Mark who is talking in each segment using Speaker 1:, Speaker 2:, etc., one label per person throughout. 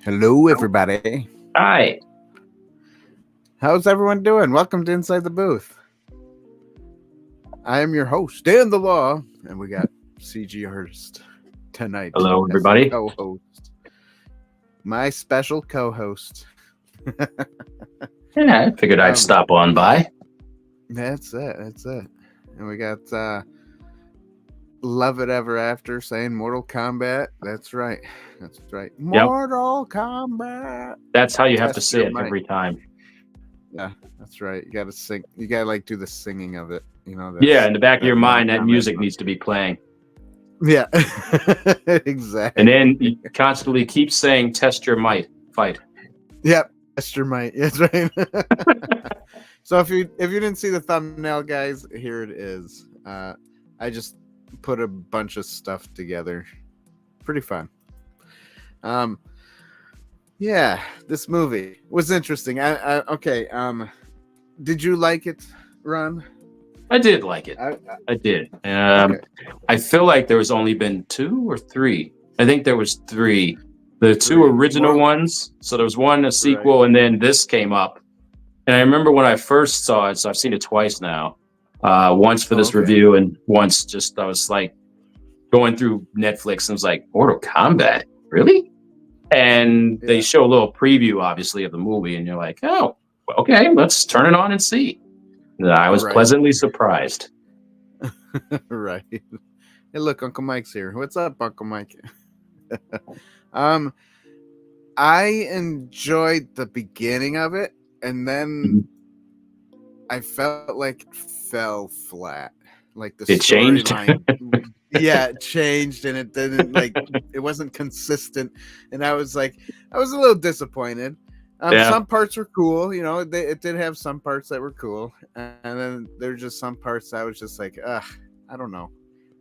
Speaker 1: Hello, everybody.
Speaker 2: Hi.
Speaker 1: How's everyone doing? Welcome to Inside the Booth. I am your host, Dan the Law, and we got CG Hurst tonight.
Speaker 2: Hello,
Speaker 1: as
Speaker 2: everybody.
Speaker 1: co-host. My special co-host.
Speaker 2: Yeah, I figured I'd stop on by.
Speaker 1: That's it. And we got Lovett Ever After saying Mortal Kombat. That's right. Mortal Kombat.
Speaker 2: That's how you have to
Speaker 1: Test
Speaker 2: say
Speaker 1: your
Speaker 2: it
Speaker 1: might.
Speaker 2: every time.
Speaker 1: Yeah, that's right. You gotta sing. You gotta like do the singing of it. You know.
Speaker 2: Yeah, in the back of your mind, that
Speaker 1: Kombat
Speaker 2: music
Speaker 1: song.
Speaker 2: needs to be playing.
Speaker 1: Yeah, exactly.
Speaker 2: And then you constantly keep saying, test your might, fight.
Speaker 1: Yep, test your might. That's right. So if you didn't see the thumbnail, guys, here it is. I just put a bunch of stuff together. Pretty fun. Yeah, this movie was interesting. Okay. Did you like it, Ron?
Speaker 2: I did like it. I did.
Speaker 1: Okay.
Speaker 2: I feel like there was only been 2 or 3. I think there was 3. The 2 original ones. So there was one, a sequel, and then this came up. And I remember when I first saw it, so I've seen it twice now. Once for this review, and once just I was like going through Netflix and was like, Mortal Kombat? Really? And they show a little preview, obviously, of the movie, and you're like, oh, okay, let's turn it on and see. And I was pleasantly surprised.
Speaker 1: Right. Hey, look, Uncle Mike's here. What's up, Uncle Mike? I enjoyed the beginning of it, and then I felt like it fell flat. Like the storyline. Yeah, it changed, and it didn't it wasn't consistent, and I was a little disappointed. Some parts were cool, you know. It did have some parts that were cool, and then there's just some parts I was just like, I don't know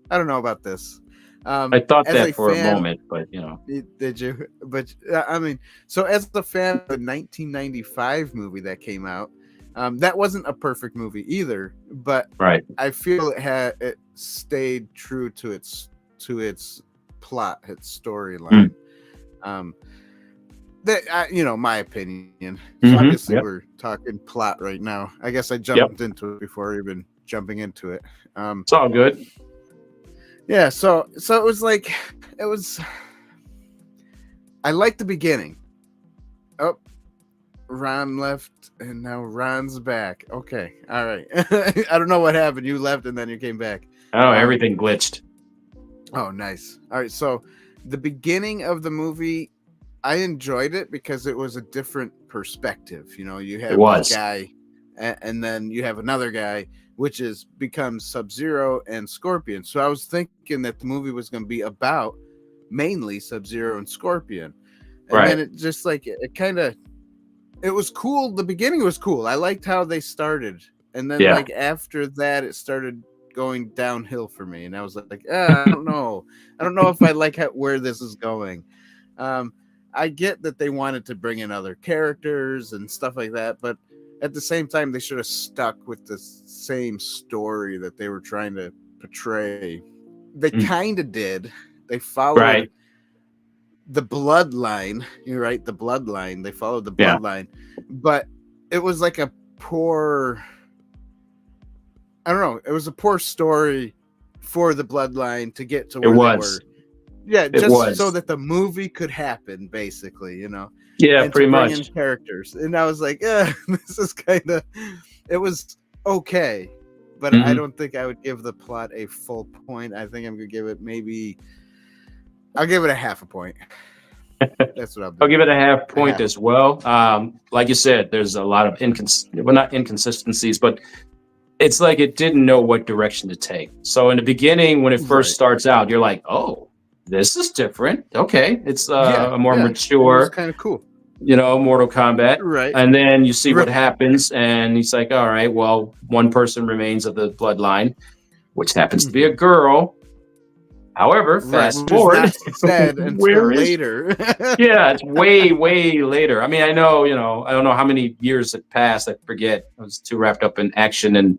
Speaker 1: about this.
Speaker 2: I thought that for a moment, but you know,
Speaker 1: did you? But I mean, so as the fan of the 1995 movie that came out, that wasn't a perfect movie either, but I feel it stayed true to its plot, its storyline. That my opinion. So obviously we're talking plot right now. I guess I jumped into it before even jumping into it.
Speaker 2: It's all good.
Speaker 1: Yeah, so it was I liked the beginning. Oh, Ron left and now Ron's back. Okay. All right. I don't know what happened. You left and then you came back.
Speaker 2: Oh, everything glitched.
Speaker 1: Oh, nice. All right. So the beginning of the movie, I enjoyed it because it was a different perspective. You know, you have a guy and then you have another guy, which becomes Sub-Zero and Scorpion. So I was thinking that the movie was going to be about mainly Sub-Zero and Scorpion. And then it just it was cool. The beginning was cool. I liked how they started. And then after that, it started going downhill for me. And I was like, I don't know. I don't know if I like where this is going. I get that they wanted to bring in other characters and stuff like that, but at the same time, they should have stuck with the same story that they were trying to portray. They kind of did. They followed the bloodline. You're right, the bloodline. They followed the bloodline, but it was like a poor. I don't know. It was a poor story for the bloodline to get to where they were. Yeah, just so that the movie could happen, basically, you know.
Speaker 2: Yeah,
Speaker 1: and
Speaker 2: pretty much.
Speaker 1: In characters, and I was like, this is kind of. It was okay, but I don't think I would give the plot a full point. I think I'm gonna give it I'll give it a half a point. That's what I'll do.
Speaker 2: I'll give it a half point as well. Like you said, there's a lot of not inconsistencies, but it's like it didn't know what direction to take. So in the beginning, when it first starts out, you're like, oh, this is different. Okay, it's a more mature,
Speaker 1: kind of cool,
Speaker 2: Mortal Kombat.
Speaker 1: Right.
Speaker 2: And then you see what happens, and he's like, all right, well, one person remains of the bloodline, which happens to be a girl. However, fast forward,
Speaker 1: said until later.
Speaker 2: Yeah, it's way, way later. I mean, I know, I don't know how many years had passed. I forget. I was too wrapped up in action and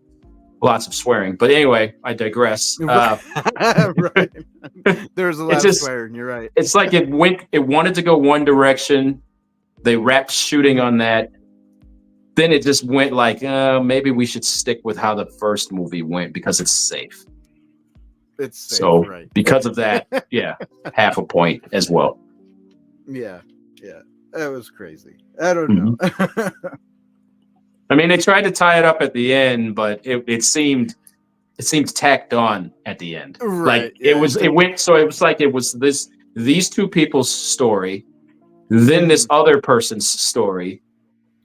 Speaker 2: lots of swearing. But anyway, I digress.
Speaker 1: Right. There was a lot of swearing. You're right.
Speaker 2: It's like it wanted to go one direction. They wrapped shooting on that. Then it just went like, maybe we should stick with how the first movie went because it's safe.
Speaker 1: It's safe,
Speaker 2: so
Speaker 1: right.
Speaker 2: Because of that, yeah, half a point as well.
Speaker 1: Yeah. That was crazy. I don't know.
Speaker 2: I mean, they tried to tie it up at the end, but it seemed tacked on at the end.
Speaker 1: Right.
Speaker 2: Like it was like it was these two people's story, then this other person's story,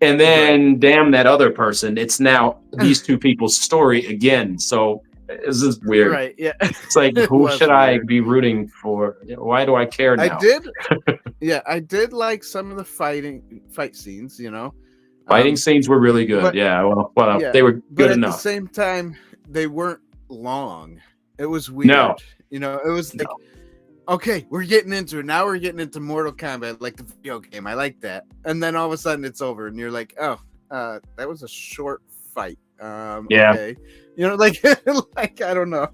Speaker 2: and then damn that other person. It's now these two people's story again. So this is weird.
Speaker 1: Right. Yeah.
Speaker 2: It's like, who should I be rooting for? Why do I care now?
Speaker 1: I did like some of the fight scenes,
Speaker 2: Fighting scenes were really good. But, they were good enough.
Speaker 1: At the same time, they weren't long. It was weird.
Speaker 2: No.
Speaker 1: It was like, okay, we're getting into it. Now we're getting into Mortal Kombat, like the video game. I like that. And then all of a sudden it's over and you're like, oh, that was a short fight. Okay. Like I don't know.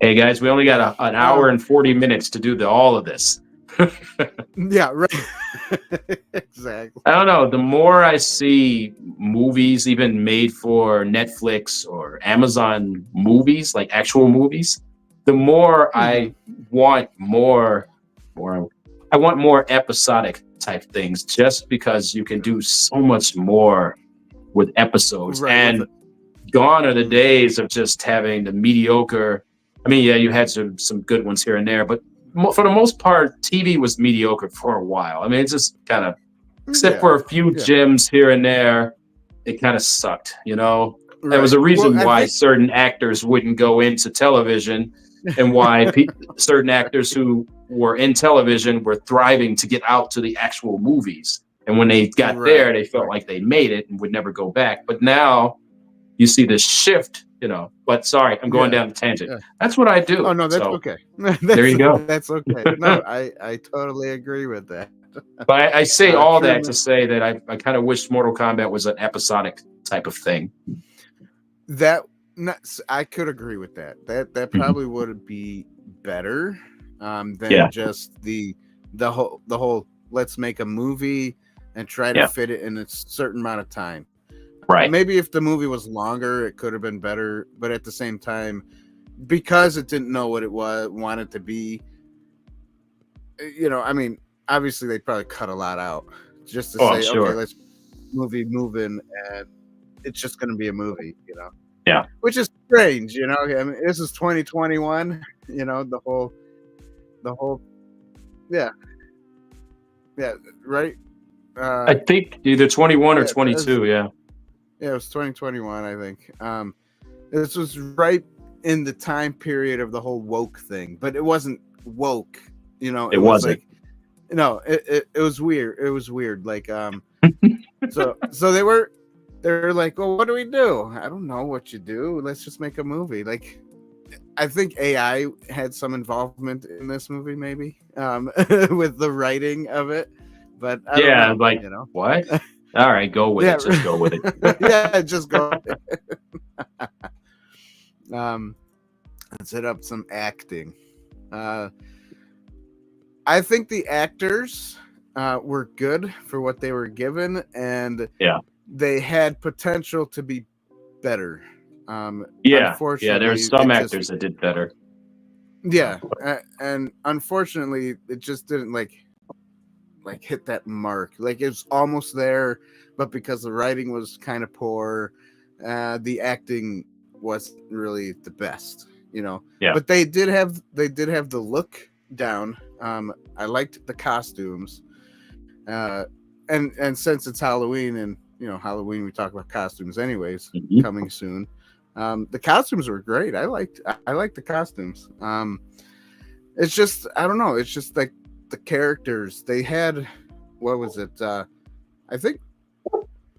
Speaker 2: Hey guys, we only got an hour and 40 minutes to do all of this.
Speaker 1: Yeah, right. Exactly.
Speaker 2: I don't know. The more I see movies even made for Netflix or Amazon movies, like actual movies, the more I want more. I want more episodic type things, just because you can do so much more with episodes. Right, and gone are the days of just having the mediocre. I mean, yeah, you had some good ones here and there, but for the most part, TV was mediocre for a while. I mean, it's just kind of, except for a few gems here and there, it kind of sucked, Right. There was a reason why certain actors wouldn't go into television, and why certain actors who were in television were thriving to get out to the actual movies. And when they got there, they felt like they made it and would never go back. But now you see this shift, But sorry, I'm going down the tangent. Yeah. That's what I do.
Speaker 1: Oh, no, that's okay.
Speaker 2: There you go.
Speaker 1: That's okay. No, I totally agree with that.
Speaker 2: But I say all that to say that I kind of wish Mortal Kombat was an episodic type of thing.
Speaker 1: I could agree with that. That probably would be better than just the whole let's make a movie and try to fit it in a certain amount of time.
Speaker 2: Right.
Speaker 1: Maybe if the movie was longer, it could have been better. But at the same time, because it didn't know what it wanted to be, I mean, obviously they probably cut a lot out just to say, okay, let's movie moving, and it's just going to be a movie,
Speaker 2: Yeah.
Speaker 1: Which is strange, I mean, this is 2021, the whole, yeah, right.
Speaker 2: I think either 21 or 22, yeah.
Speaker 1: Yeah, it was 2021, I think. This was right in the time period of the whole woke thing, but it wasn't woke, It
Speaker 2: wasn't.
Speaker 1: Like, it was weird. It was weird. Like, so they were like, well, what do we do? I don't know what you do. Let's just make a movie. Like, I think AI had some involvement in this movie, maybe, with the writing of it. But I don't know,
Speaker 2: like, what? All right, go with it. Just go with it.
Speaker 1: Yeah, just go with it. Let's hit up some acting. I think the actors were good for what they were given, and they had potential to be better.
Speaker 2: There's some actors that did better.
Speaker 1: Yeah, and unfortunately, it just didn't like hit that mark. Like, it was almost there, but because the writing was kind of poor, the acting wasn't really the best, But they did have the look down. I liked the costumes, and since it's Halloween, and Halloween, we talk about costumes anyways, coming soon. The costumes were great. I liked the costumes. It's just, I don't know. It's just like the characters they had. What was it? I think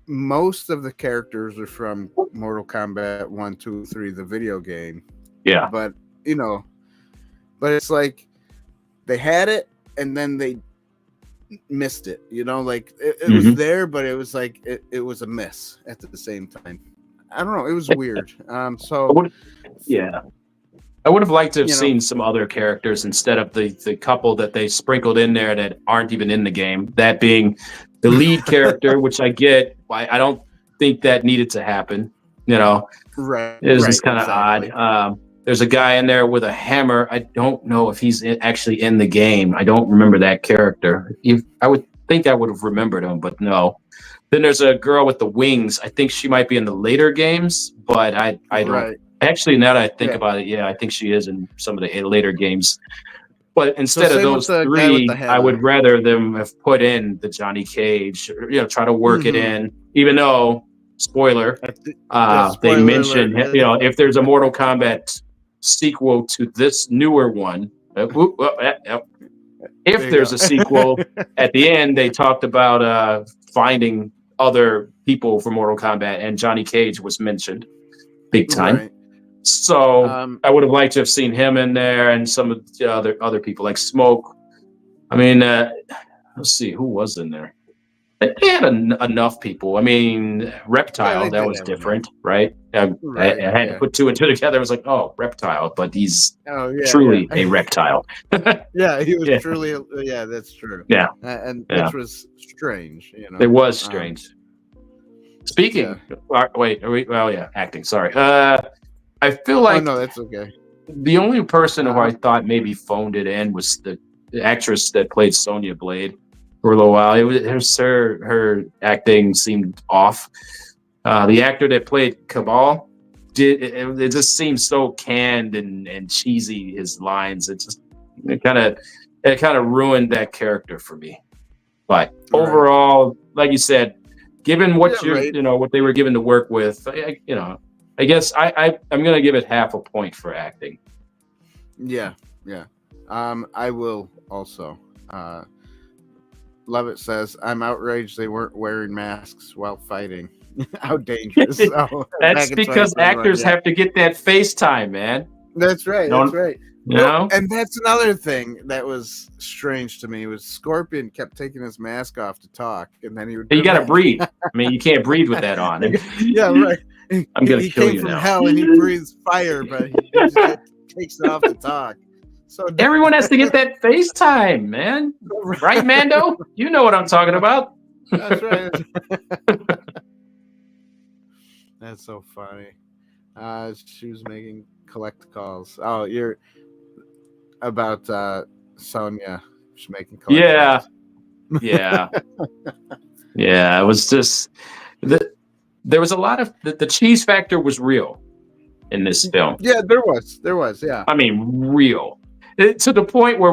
Speaker 1: most of the characters are from Mortal Kombat 1, 2, 3, the video game.
Speaker 2: Yeah.
Speaker 1: But but it's like they had it and then they missed it. Like it was there, but it was like it was a miss at the same time. I don't know. It was weird.
Speaker 2: I would have liked to have seen some other characters instead of the couple that they sprinkled in there that aren't even in the game. That being the lead character, which I get. I don't think that needed to happen.
Speaker 1: Right.
Speaker 2: It was just kind of odd. There's a guy in there with a hammer. I don't know if he's actually in the game. I don't remember that character. I would think I would have remembered him, but no. Then there's a girl with the wings. I think she might be in the later games, but I don't.
Speaker 1: Right.
Speaker 2: Actually, now that I think about it, I think she is in some of the later games. But instead of those three, I would rather them have put in the Johnny Cage, try to work it in, even though, spoiler, they mentioned, if there's a Mortal Kombat sequel to this newer one, if there's a sequel, at the end, they talked about finding other people for Mortal Kombat, and Johnny Cage was mentioned big time. Right. So I would have liked to have seen him in there and some of the other people like Smoke. I mean, let's see, who was in there? They had enough people. I mean, Reptile, that was different, right? I had to put two and two together. I was like, oh, Reptile, but he's truly a reptile.
Speaker 1: Yeah, he was truly, that's true.
Speaker 2: Yeah.
Speaker 1: And which was strange,
Speaker 2: It was strange. Speaking, acting, sorry. I feel like
Speaker 1: no, that's okay.
Speaker 2: The only person who I thought maybe phoned it in was the actress that played Sonya Blade for a little while. Her acting seemed off. The actor that played Cabal it just seemed so canned and cheesy. His lines, it kind of ruined that character for me. But overall, like you said, given what what they were given to work with, I guess I'm going to give it half a point for acting.
Speaker 1: Yeah. I will also. Lovett says, I'm outraged they weren't wearing masks while fighting. How dangerous.
Speaker 2: That's because actors have to get that FaceTime, man.
Speaker 1: That's right. That's right.
Speaker 2: No,
Speaker 1: and that's another thing that was strange to me was Scorpion kept taking his mask off to talk, and then he would.
Speaker 2: You got to breathe. I mean, you can't breathe with that on.
Speaker 1: Yeah, right.
Speaker 2: I'm gonna kill you now. He
Speaker 1: came from hell and he breathes fire, but he just takes it off to talk. So
Speaker 2: everyone has to get that FaceTime, man. Right, Mando? You know what I'm talking about.
Speaker 1: That's right. That's so funny. She was making collect calls. Oh, you're about Sonya. She's making collect calls.
Speaker 2: Yeah. It was just there was a lot of the cheese factor was real in this film.
Speaker 1: Yeah, there was. Yeah.
Speaker 2: I mean, real. To the point where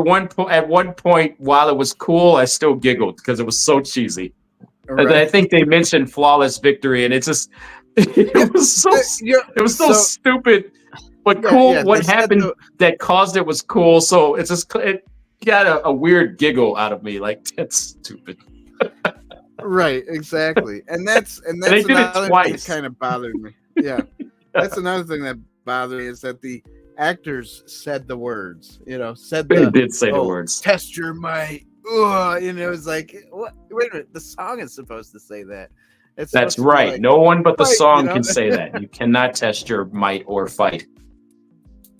Speaker 2: at one point while it was cool, I still giggled because it was so cheesy. Right. I think they mentioned flawless victory, and it was so stupid, but cool. What happened that caused it was cool. So it got a weird giggle out of me. Like, that's stupid.
Speaker 1: Right, exactly, and that's another thing that kind of bothered me. Yeah, that's another thing that bothered me is that the actors said the words. They
Speaker 2: did say the words.
Speaker 1: Test your might. It was like, what? Wait a minute, the song is supposed to say that.
Speaker 2: That's right. Like, no one but the song can say that. You cannot test your might or fight.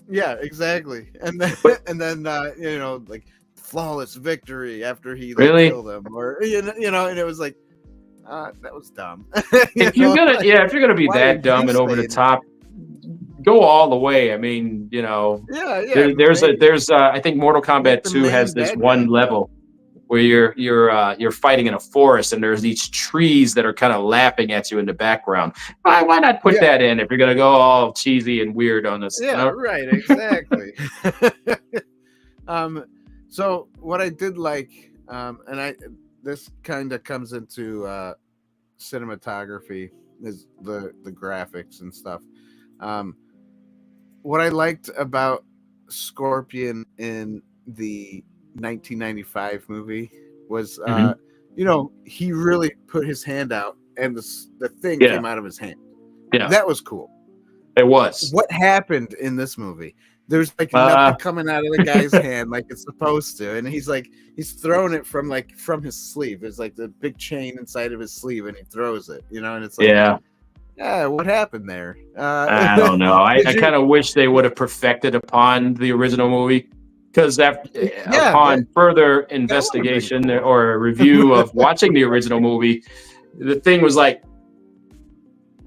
Speaker 1: Yeah, exactly. And then like flawless victory after he killed him, or and it was like that was dumb.
Speaker 2: If you're gonna be that dumb and over the top, go all the way. I mean, there's I think Mortal Kombat 2 has this one level where you're fighting in a forest and there's these trees that are kind of laughing at you in the background. Why not put that in if you're gonna go all cheesy and weird on this?
Speaker 1: Yeah, right, exactly. So what I did like, this kind of comes into cinematography, is the graphics and stuff. What I liked about Scorpion in the 1995 movie was, he really put his hand out and the thing came out of his hand.
Speaker 2: Yeah,
Speaker 1: that was cool.
Speaker 2: It was.
Speaker 1: What happened in this movie? There's like nothing coming out of the guy's hand like it's supposed to, and he's throwing it from his sleeve. There's like the big chain inside of his sleeve, and he throws it, and it's like, yeah, what happened there?
Speaker 2: I don't know. I kind of wish they would have perfected upon the original movie, because
Speaker 1: Yeah,
Speaker 2: upon further
Speaker 1: that would have been
Speaker 2: investigation
Speaker 1: cool.
Speaker 2: or a review of watching the original movie, the thing was like,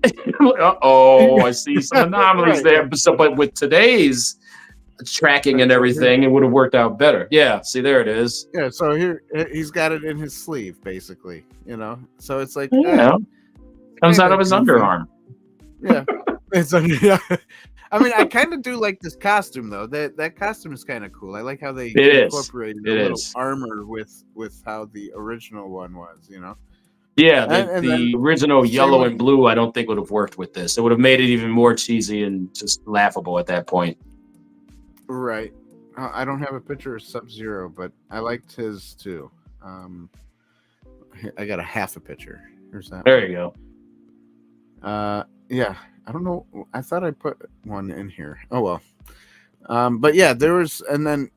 Speaker 2: I see some anomalies
Speaker 1: Right.
Speaker 2: there. But with today's tracking and
Speaker 1: So here,
Speaker 2: everything, it would have worked out better. Yeah, see, there it is.
Speaker 1: yeah. So here, he's got it in his sleeve, basically. So it's like,
Speaker 2: Comes out
Speaker 1: kinda
Speaker 2: of his
Speaker 1: goofy.
Speaker 2: underarm.
Speaker 1: Yeah, it's yeah. I mean, I kind of do like this costume though. That costume is kind of cool. I like how they incorporated a little armor with how the original one was.
Speaker 2: Yeah,
Speaker 1: And
Speaker 2: the
Speaker 1: then
Speaker 2: original yellow
Speaker 1: with,
Speaker 2: and blue, I don't think would have worked with this. It would have made it even more cheesy and just laughable at that point.
Speaker 1: right. I don't have a picture of Sub-Zero, but I liked his too. I got a half a picture. Here's that.
Speaker 2: There you go.
Speaker 1: Yeah. I don't know. I thought I put one in here. Oh well. But yeah, there was, and then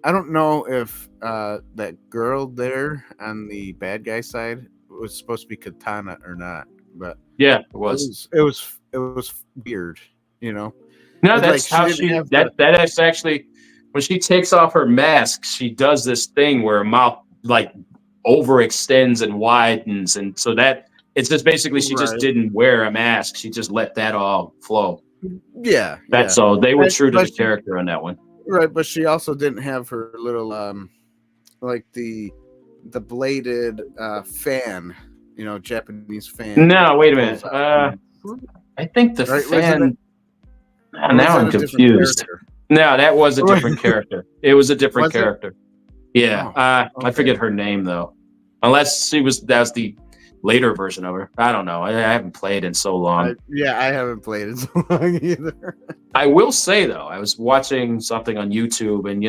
Speaker 1: I don't know if that girl there on the bad guy side was supposed to be Katana or not, but
Speaker 2: yeah, it was.
Speaker 1: It was weird,
Speaker 2: No, that's
Speaker 1: like,
Speaker 2: how that's actually when she takes off her mask, she does this thing where her mouth like overextends and widens, and so that it's just basically she just didn't wear a mask. She just let that all flow.
Speaker 1: Yeah,
Speaker 2: that's all. They were true to the character on that one.
Speaker 1: Right, but she also didn't have her little like the bladed fan, Japanese fan.
Speaker 2: No, wait a minute. I think the fan. Now I'm confused. No, that was a different character. It was a different character. Yeah, okay. I forget her name though. Unless that's the later version of her. I don't know. I haven't played in so long.
Speaker 1: I haven't played in so long either.
Speaker 2: I will say though, I was watching something on YouTube, and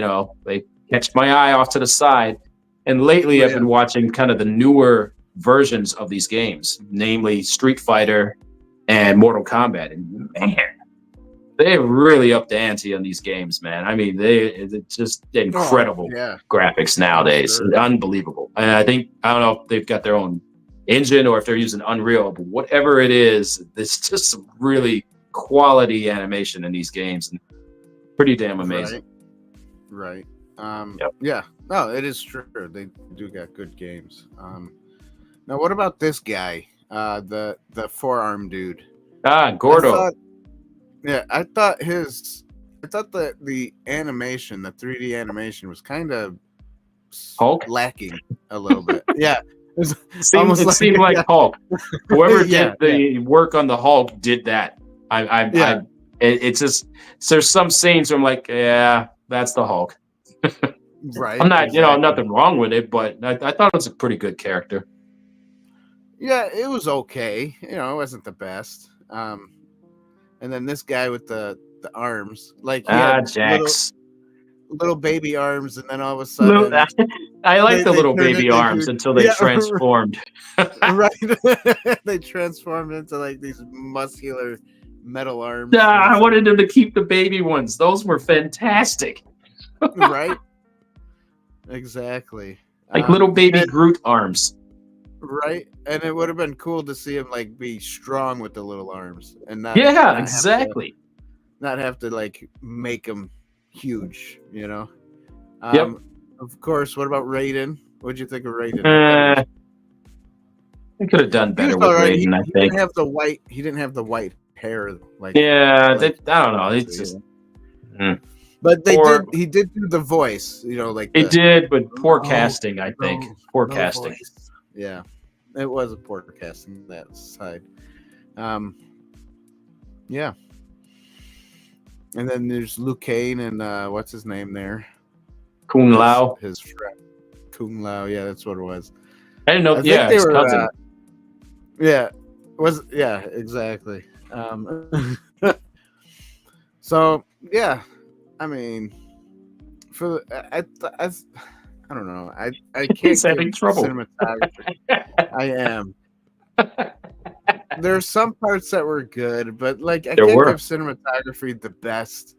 Speaker 2: they catch my eye off to the side. And lately, I've been watching kind of the newer versions of these games, namely Street Fighter and Mortal Kombat. And man, they're really up the ante on these games, man. I mean, it's just incredible graphics nowadays. Sure. Unbelievable. And I don't know if they've got their own engine or if they're using Unreal, but whatever it is, it's just some really quality animation in these games, and pretty damn amazing.
Speaker 1: Right. Yeah. No, it is true. They do got good games. Now, what about this guy? The forearm dude.
Speaker 2: Gordo.
Speaker 1: I thought the animation, the 3D animation, was kind of lacking a little bit. Yeah.
Speaker 2: It seemed like Hulk. Whoever did the work on the Hulk did that. It's just there's some scenes where I'm like, yeah, that's the Hulk.
Speaker 1: Right.
Speaker 2: I'm not, nothing wrong with it, but I thought it was a pretty good character.
Speaker 1: Yeah, it was okay. It wasn't the best. And then this guy with the arms, like
Speaker 2: Jax.
Speaker 1: Little baby arms, and then all of a sudden
Speaker 2: I like the little baby arms until they transformed.
Speaker 1: Right. They transformed into like these muscular metal arms.
Speaker 2: I wanted them to keep the baby ones. Those were fantastic.
Speaker 1: Right. Exactly.
Speaker 2: Like little baby Groot arms.
Speaker 1: Right. And it would have been cool to see him like be strong with the little arms and not
Speaker 2: exactly.
Speaker 1: Not have to like make them huge,
Speaker 2: Yep.
Speaker 1: Of course. What about Raiden? What'd you think of Raiden?
Speaker 2: They could have done better with Raiden. I think
Speaker 1: he didn't have the white hair. Like
Speaker 2: I don't know. It's just.
Speaker 1: But he did do the voice. Like
Speaker 2: he did, but poor casting. I think poor casting.
Speaker 1: Voice. Yeah, it was a poor casting that side. Yeah. And then there's Liu Kang and what's his name there?
Speaker 2: Kung Lao.
Speaker 1: His friend. Kung Lao. Yeah, that's what it was.
Speaker 2: I didn't know. His cousin.
Speaker 1: Exactly. So yeah, I mean, I don't know. I can't.
Speaker 2: He's having trouble.
Speaker 1: Cinematography. I am. There's some parts that were good, but like I can't give cinematography the best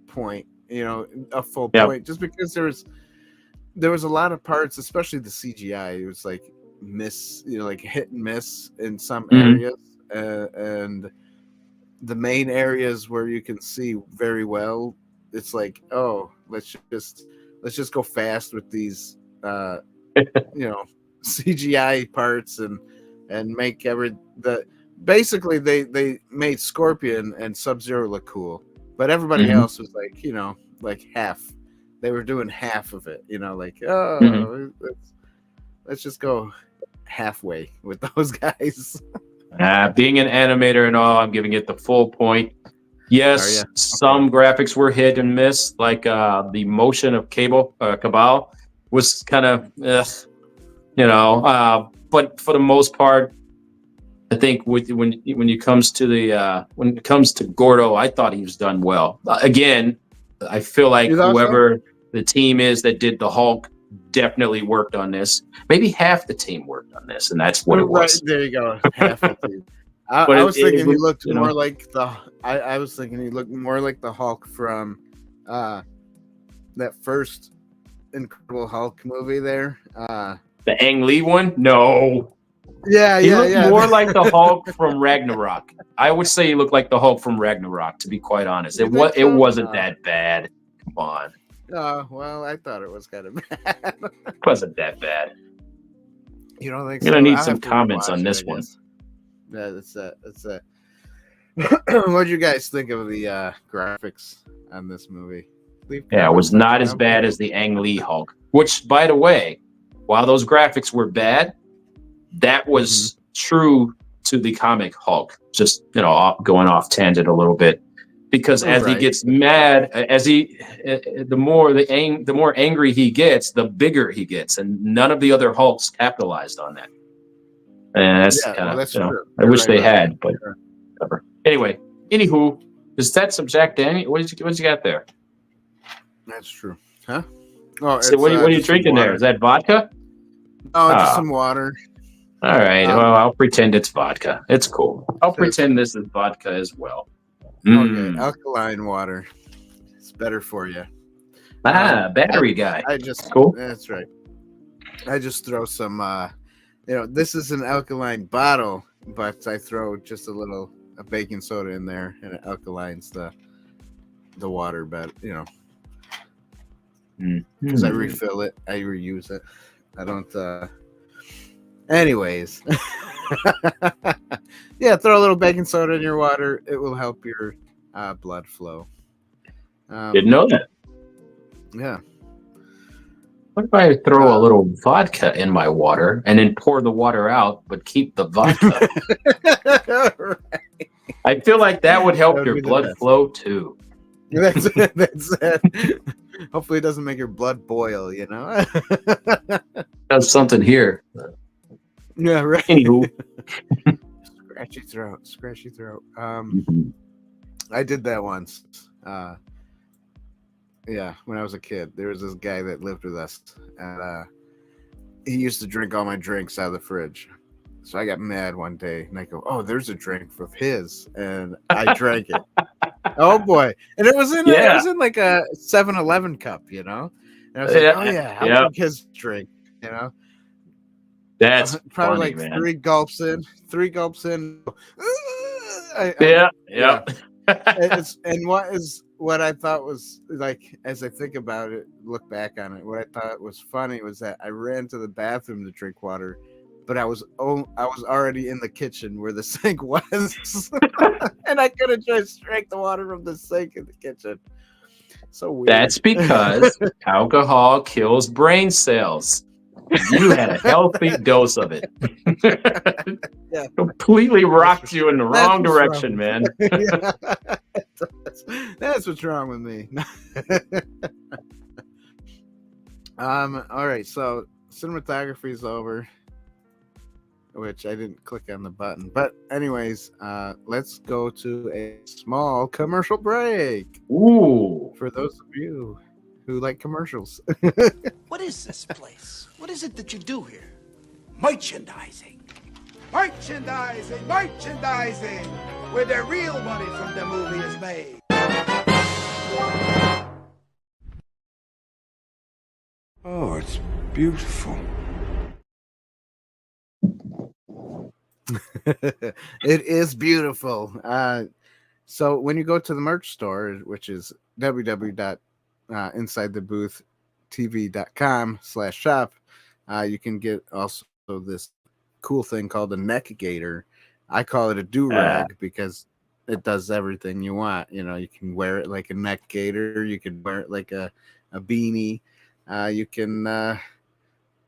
Speaker 1: point, a full point, just because there was a lot of parts, especially the CGI. It was like like hit and miss in some areas, and the main areas where you can see very well, it's like, oh, let's just go fast with these, CGI parts and make basically they made Scorpion and Sub-Zero look cool, but everybody else was like, like half. They were doing half of it, like, let's just go halfway with those guys.
Speaker 2: Being an animator and all, I'm giving it the full point. Yes, some graphics were hit and miss, like the motion of Cabal was kind of, but for the most part, I think when it comes to Gordo, I thought he was done well. Again, I feel like whoever the team is that did the Hulk definitely worked on this. Maybe half the team worked on this, and that's what it was.
Speaker 1: There you go, half the team. I was thinking he looked more like I was thinking he looked more like the Hulk from that first Incredible Hulk movie there.
Speaker 2: The Ang Lee one? No.
Speaker 1: Yeah,
Speaker 2: he looked more like the Hulk from Ragnarok. I would say he looked like the Hulk from Ragnarok, to be quite honest. It wasn't that bad. Come on.
Speaker 1: Well, I thought it was kind of bad.
Speaker 2: It wasn't that bad.
Speaker 1: You don't think
Speaker 2: so? You're gonna need some comments on this one.
Speaker 1: Yeah, that's that. What did you guys think of the graphics on this movie?
Speaker 2: Yeah, it was not as bad as the Ang Lee Hulk. Which, by the way, while those graphics were bad, that was true to the comic Hulk. Just going off tangent a little bit, because as he gets mad, the more angry he gets, the bigger he gets, and none of the other Hulks capitalized on that. And that's kind of true. I wish they had, but whatever. Anyway, anywho, is that some Jack Daniel? What you got there?
Speaker 1: That's true, huh? Oh,
Speaker 2: so what are you drinking there? Is that vodka?
Speaker 1: Oh, just some water.
Speaker 2: All right. Well, I'll pretend it's vodka. It's cool. I'll pretend this is vodka as well.
Speaker 1: Okay, alkaline water. It's better for you.
Speaker 2: Battery guy. Cool.
Speaker 1: That's right. I just throw some. This is an alkaline bottle, but I throw just a baking soda in there, and it alkalines the water. But because I refill it, I reuse it. I don't. Anyways, yeah, throw a little baking soda in your water. It will help your blood flow.
Speaker 2: Didn't know that.
Speaker 1: Yeah.
Speaker 2: What if I throw a little vodka in my water and then pour the water out, but keep the vodka? Right. I feel like that would help your blood flow too.
Speaker 1: That's it. Hopefully, it doesn't make your blood boil.
Speaker 2: Does something here.
Speaker 1: Yeah, right.
Speaker 2: Anywho.
Speaker 1: Scratchy throat. I did that once. Yeah, when I was a kid, there was this guy that lived with us, and he used to drink all my drinks out of the fridge. So I got mad one day, and I go, "Oh, there's a drink of his," and I drank it. Oh boy! And it was in like a 7-Eleven cup, And I was like, "Oh yeah, I'll drink his drink,"
Speaker 2: That's
Speaker 1: probably
Speaker 2: funny, man.
Speaker 1: 3 gulps in. What I thought was like, as I think about it, look back on it, what I thought was funny was that I ran to the bathroom to drink water, but I was already in the kitchen where the sink was, and I could have just drank the water from the sink in the kitchen. So weird.
Speaker 2: That's because alcohol kills brain cells. You had a healthy dose of it.
Speaker 1: Yeah.
Speaker 2: Completely rocked you in the wrong direction, man.
Speaker 1: Yeah. That's what's wrong with me. All right, so cinematography is over, which I didn't click on the button. But anyways, let's go to a small commercial break.
Speaker 2: Ooh.
Speaker 1: For those of you who like commercials.
Speaker 3: What is this place? What is it that you do here? Merchandising. Merchandising, merchandising, where the real money from the movie is made. Oh, it's beautiful.
Speaker 1: It is beautiful. So when you go to the merch store, which is www.insidetheboothtv.com/shop, you can get also this cool thing called a neck gaiter. I call it a do-rag because it does everything you want. You know, you can wear it like a neck gaiter. You can wear it like a beanie. You can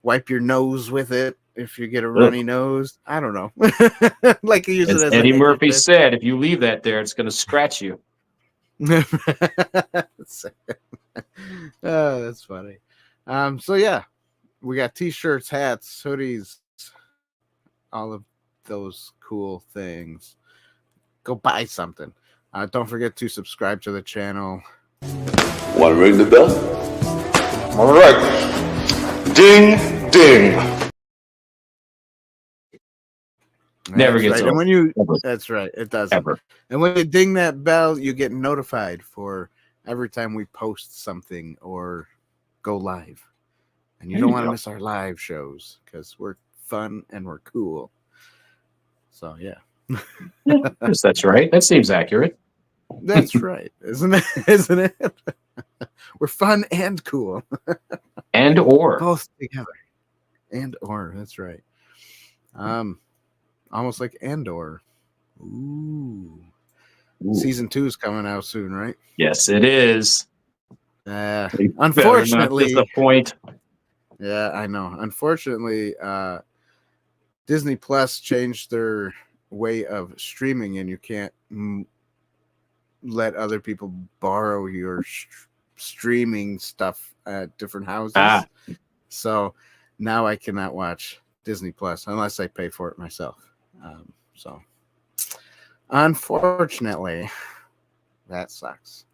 Speaker 1: wipe your nose with it if you get a runny nose. I don't know. Like you use it as
Speaker 2: Eddie Murphy said, if you leave that there, it's going to scratch you.
Speaker 1: Oh, that's funny. So yeah, we got t-shirts, hats, hoodies, all of those cool things. Go buy something. Don't forget to subscribe to the channel.
Speaker 4: Want to ring the bell? All right. Ding, ding.
Speaker 2: Never gets
Speaker 1: old. And when you,
Speaker 2: Ever.
Speaker 1: that's right, it doesn't.
Speaker 2: Ever.
Speaker 1: And when you ding that bell, you get notified for every time we post something or go live. And you don't want to miss our live shows because we're fun and we're cool. So yeah.
Speaker 2: Yes, that's right. That seems accurate.
Speaker 1: That's right, isn't it? Isn't it? We're fun and cool.
Speaker 2: And or.
Speaker 1: Both together. And or, that's right. Almost like Andor. Ooh. Season 2 is coming out soon, right?
Speaker 2: Yes, it is.
Speaker 1: Unfortunately,
Speaker 2: disappoint.
Speaker 1: Yeah, I know. Unfortunately, Disney Plus changed their way of streaming, and you can't let other people borrow your streaming stuff at different houses. So now I cannot watch Disney Plus unless I pay for it myself. So unfortunately, that sucks.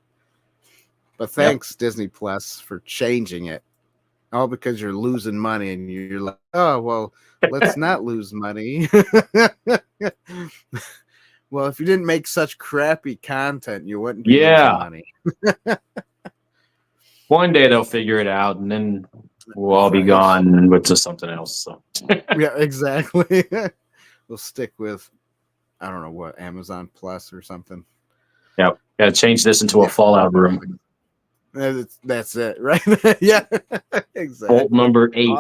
Speaker 1: But thanks, Disney Plus, for changing it. All because you're losing money, and you're like, oh, well, let's not lose money. Well, if you didn't make such crappy content, you wouldn't be losing money.
Speaker 2: One day they'll figure it out, and then we'll all be gone and with just something else. So
Speaker 1: yeah, exactly. We'll stick with, I don't know what, Amazon Plus or something.
Speaker 2: Yep. Got to change this into a Fallout room.
Speaker 1: That's it, right? Yeah, exactly.
Speaker 2: Vault number 8.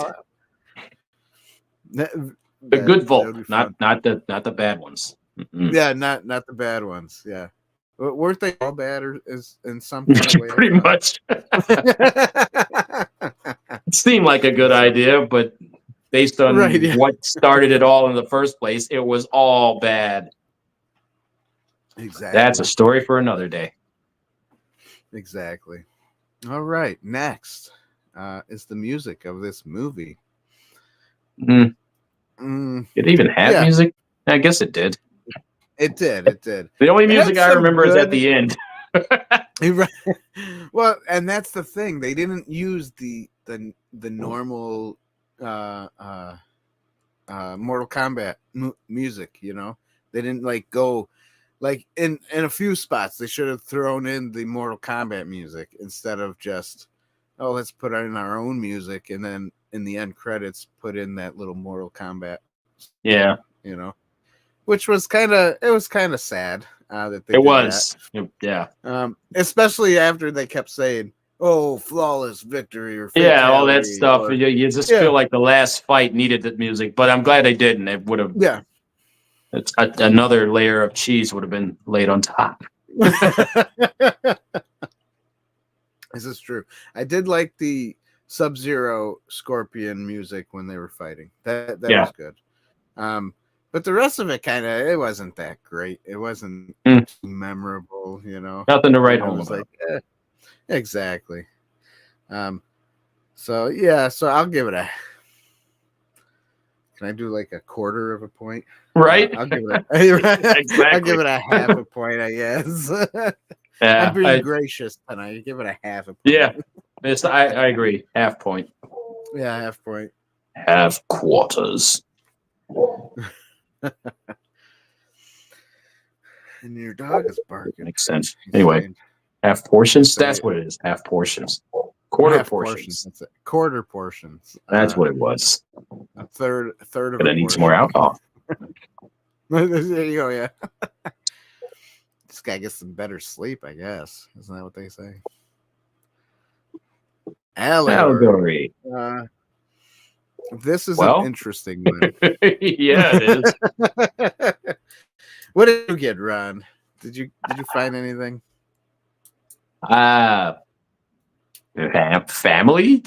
Speaker 2: The good vault, not the bad ones. Mm-mm.
Speaker 1: Yeah, not the bad ones. Yeah, weren't they all bad, or is in some kind of way?
Speaker 2: Pretty much. It seemed like a good idea, but based on what started it all in the first place, it was all bad.
Speaker 1: Exactly.
Speaker 2: That's a story for another day.
Speaker 1: Exactly. All right. Next is the music of this movie.
Speaker 2: It even had music? I guess it did.
Speaker 1: It did. It did.
Speaker 2: The only music I remember is at the end.
Speaker 1: Right. Well, and that's the thing. They didn't use the normal Mortal Kombat music, you know. They didn't go like in a few spots. They should have thrown in the Mortal Kombat music instead of just, oh, let's put in our own music, and then in the end credits put in that little Mortal Kombat.
Speaker 2: Yeah,
Speaker 1: you know, which was kind of sad that they
Speaker 2: it
Speaker 1: did
Speaker 2: was
Speaker 1: that.
Speaker 2: Yeah,
Speaker 1: especially after they kept saying, oh, flawless victory or
Speaker 2: fatality, all that stuff. You just feel like the last fight needed that music, but I'm glad they didn't. It would have, it's another layer of cheese would have been laid on top.
Speaker 1: This is true. I did like the Sub-Zero Scorpion music when they were fighting. That was good. But the rest of it it wasn't that great. It wasn't memorable, you know.
Speaker 2: Nothing to write home about.
Speaker 1: Exactly. So I'll give it can I do like a quarter of a point?
Speaker 2: Right.
Speaker 1: I'll give it
Speaker 2: exactly.
Speaker 1: I'll give it a half a point, I guess.
Speaker 2: Yeah,
Speaker 1: I'm being gracious tonight. Give it a half a point.
Speaker 2: Yeah. I agree. Half point.
Speaker 1: Yeah, half point.
Speaker 2: Half quarters.
Speaker 1: And your dog is barking.
Speaker 2: Makes sense. Anyway, half portions. That's what it is. Half portions. Quarter portions.
Speaker 1: That's it. Quarter portions.
Speaker 2: That's what it was.
Speaker 1: A third of.
Speaker 2: But I need some more alcohol.
Speaker 1: There you go. Yeah. This guy gets some better sleep, I guess. Isn't that what they say?
Speaker 2: Allegory.
Speaker 1: This is an interesting one.
Speaker 2: Yeah, it is.
Speaker 1: What did you get, Ron? Did you find anything?
Speaker 2: Family.
Speaker 1: Family.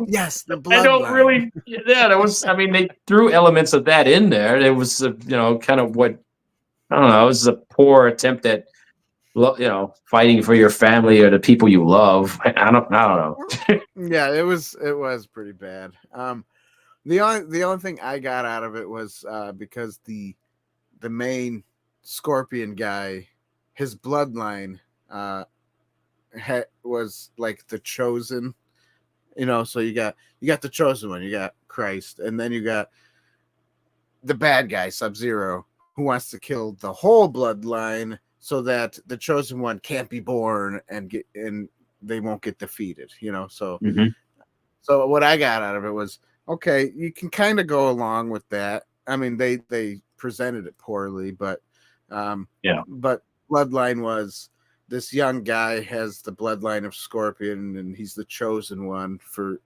Speaker 1: Yes, the bloodline.
Speaker 2: I don't really. Yeah, that was. I mean, they threw elements of that in there. It was, kind of what, I don't know. It was a poor attempt at, fighting for your family or the people you love. I don't know.
Speaker 1: Yeah, it was pretty bad. The only thing I got out of it was because the main Scorpion guy, his bloodline was like the chosen, so you got the chosen one, you got Christ, and then you got the bad guy, Sub-Zero, who wants to kill the whole bloodline so that the chosen one can't be born and they won't get defeated, so so what I got out of it was, okay, you can kind of go along with that. I mean, they presented it poorly, but but bloodline was, this young guy has the bloodline of Scorpion, and he's the chosen one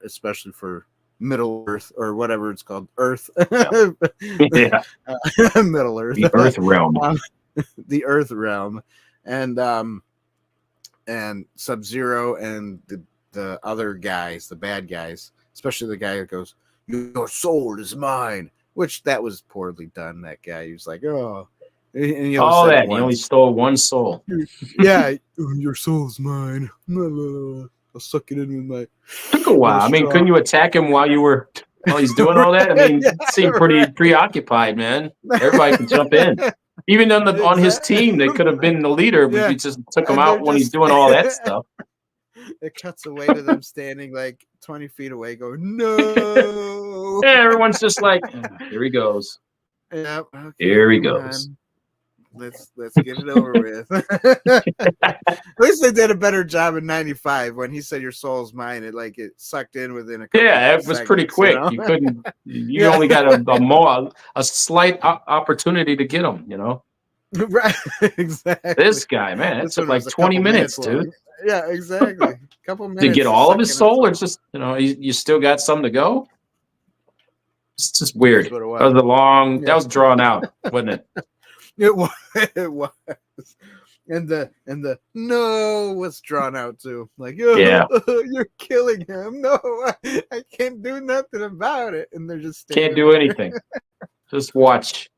Speaker 1: especially for Middle Earth, or whatever it's called, Earth.
Speaker 2: Yeah.
Speaker 1: Middle Earth,
Speaker 2: the Earth realm,
Speaker 1: the Earth realm, and Sub-Zero and the other guys, the bad guys, especially the guy that goes, "Your soul is mine," which that was poorly done. That guy, he was like, "Oh." And
Speaker 2: he only stole one soul.
Speaker 1: Yeah, your soul's mine. I'll suck it in with my.
Speaker 2: Took a while. I mean, couldn't you attack him while he's doing all that? I mean, it seemed pretty preoccupied, man. Everybody can jump in. Even on his team, they could have been the leader, but you just took him out when he's doing all that stuff.
Speaker 1: It cuts away to them standing like 20 feet away, going, "No!"
Speaker 2: Yeah, everyone's just like, "Here he goes."
Speaker 1: Yeah, okay,
Speaker 2: here he goes.
Speaker 1: Let's get it over with. At least they did a better job in '95 when he said, "Your soul's mine." It sucked in within a couple
Speaker 2: it
Speaker 1: of
Speaker 2: was
Speaker 1: seconds,
Speaker 2: pretty quick. You couldn't. You only got a slight opportunity to get him.
Speaker 1: Right? Exactly.
Speaker 2: This guy, man, it took like 20 minutes, dude.
Speaker 1: Yeah, exactly. A couple minutes
Speaker 2: to get all of his soul, or just you still got some to go. It's just weird. That was that was drawn out, wasn't it?
Speaker 1: It was. And the no was drawn out too. Like, you're killing him. No, I can't do nothing about it. And they're just
Speaker 2: can't do anything. Just watch.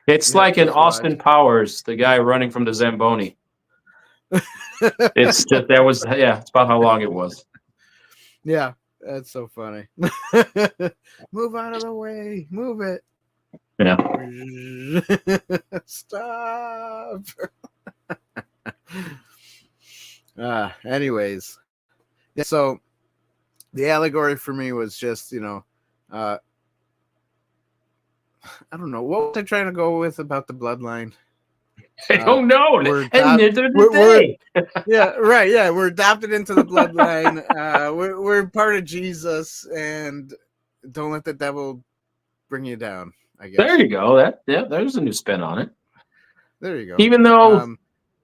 Speaker 2: It's like in Austin Powers, the guy running from the Zamboni. It's just it's about how long it was.
Speaker 1: Yeah, that's so funny. Move out of the way. Move it.
Speaker 2: Yeah.
Speaker 1: Stop. Anyways. Yeah, so the allegory for me was just, I don't know. What was I trying to go with about the bloodline?
Speaker 2: I don't know.
Speaker 1: Yeah, right. Yeah, we're adopted into the bloodline. We're part of Jesus, and don't let the devil bring you down, I guess.
Speaker 2: There you go. There's a new spin on it.
Speaker 1: There you go.
Speaker 2: Even though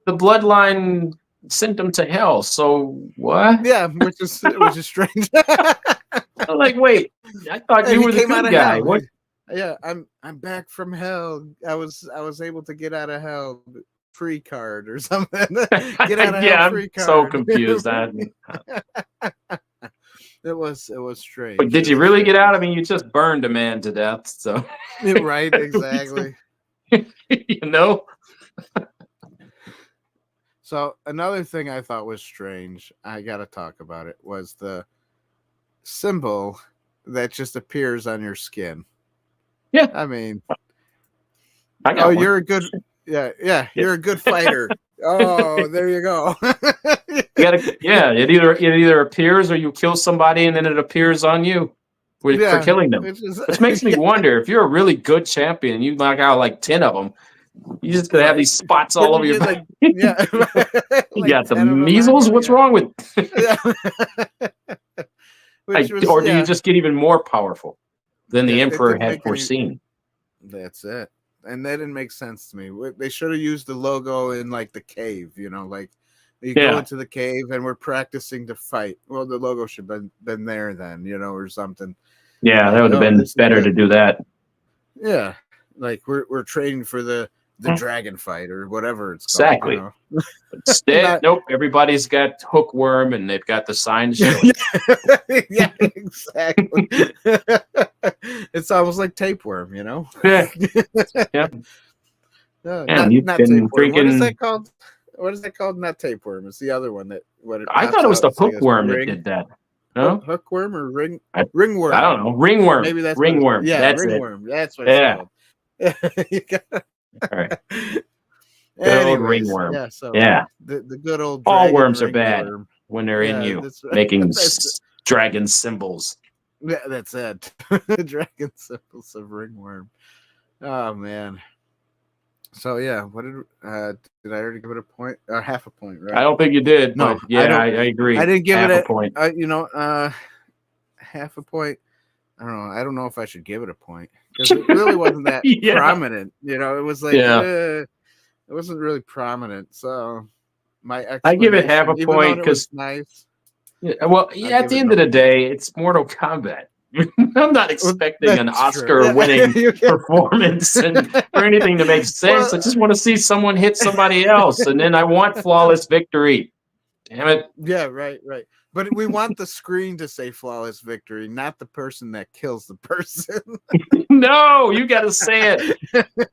Speaker 2: the bloodline sent them to hell, so what?
Speaker 1: Yeah, which is strange.
Speaker 2: I'm like, wait, I thought you were the good guy.
Speaker 1: Hell.
Speaker 2: What?
Speaker 1: Yeah, I'm back from hell. I was able to get out of hell. Free card or something. Get out of hell, free card.
Speaker 2: So confused.
Speaker 1: It was strange.
Speaker 2: But did you really get out? I mean, you just burned a man to death. So
Speaker 1: right, exactly. So another thing I thought was strange, I gotta talk about it, was the symbol that just appears on your skin.
Speaker 2: Yeah,
Speaker 1: I mean,
Speaker 2: you're
Speaker 1: a good, you're a good fighter. Oh, there you go.
Speaker 2: It either appears or you kill somebody and then it appears on you for killing them. Which makes me wonder, if you're a really good champion, you knock out like 10 of them, you just gonna have these spots all over your body. You got the measles. What's wrong with? Or do you just get even more powerful than the Emperor had foreseen?
Speaker 1: That's it. And that didn't make sense to me. They should have used the logo in like the cave, like you go into the cave and we're practicing to fight. Well, the logo should have been there then, or something.
Speaker 2: Yeah, that would have been better to do that.
Speaker 1: Yeah, like we're training for the dragon fight or whatever it's
Speaker 2: exactly.
Speaker 1: Called.
Speaker 2: Instead, nope. Everybody's got hookworm and they've got the sign showing.
Speaker 1: Yeah, exactly. It's almost like tapeworm,
Speaker 2: Yeah. Yeah.
Speaker 1: Not tapeworm. What is that called? What is that called? Not tapeworm. It's the other one that.
Speaker 2: I thought it was the hookworm that did that. No?
Speaker 1: Hookworm or ringworm?
Speaker 2: I don't know. Ringworm.
Speaker 1: Maybe that's
Speaker 2: ringworm.
Speaker 1: Yeah,
Speaker 2: that's
Speaker 1: ringworm.
Speaker 2: It.
Speaker 1: That's what it's called.
Speaker 2: All right.
Speaker 1: Good
Speaker 2: old ringworm.
Speaker 1: Yeah. So the good old.
Speaker 2: All worms are bad when they're in you, making dragon symbols.
Speaker 1: Yeah, that's it. Dragon symbols of ringworm. Oh man. So yeah, what did I already give it a point or half a point? Right?
Speaker 2: I don't think you did.
Speaker 1: No,
Speaker 2: but yeah, I agree.
Speaker 1: I didn't give
Speaker 2: half
Speaker 1: it
Speaker 2: a point.
Speaker 1: Half a point. I don't know. I don't know if I should give it a point because it really wasn't that prominent. It was like it wasn't really prominent. So
Speaker 2: I give it half a point because
Speaker 1: nice.
Speaker 2: Yeah, well, at the end of the day, it's Mortal Kombat. I'm not expecting an Oscar-winning performance or anything to make sense. I just want to see someone hit somebody else, and then I want flawless victory. Damn it!
Speaker 1: Yeah, right. But we want the screen to say flawless victory, not the person that kills the person.
Speaker 2: No, you got to say it.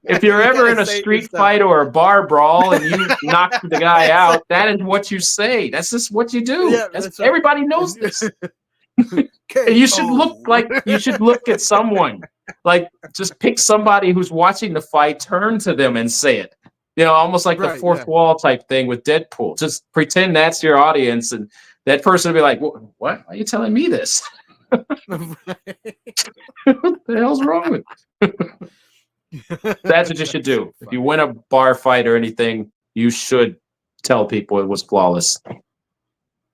Speaker 2: If you're ever in a street fight or a bar brawl and you knock the guy out, that is what you say. That's just what you do. Yeah, that's everybody knows this. You should look at someone, like just pick somebody who's watching the fight, turn to them and say it. Almost like the fourth wall type thing with Deadpool. Just pretend that's your audience, and that person will be like, "What? Why are you telling me this? What the hell's wrong with you?" That's what you should do. If you win a bar fight or anything, you should tell people it was flawless.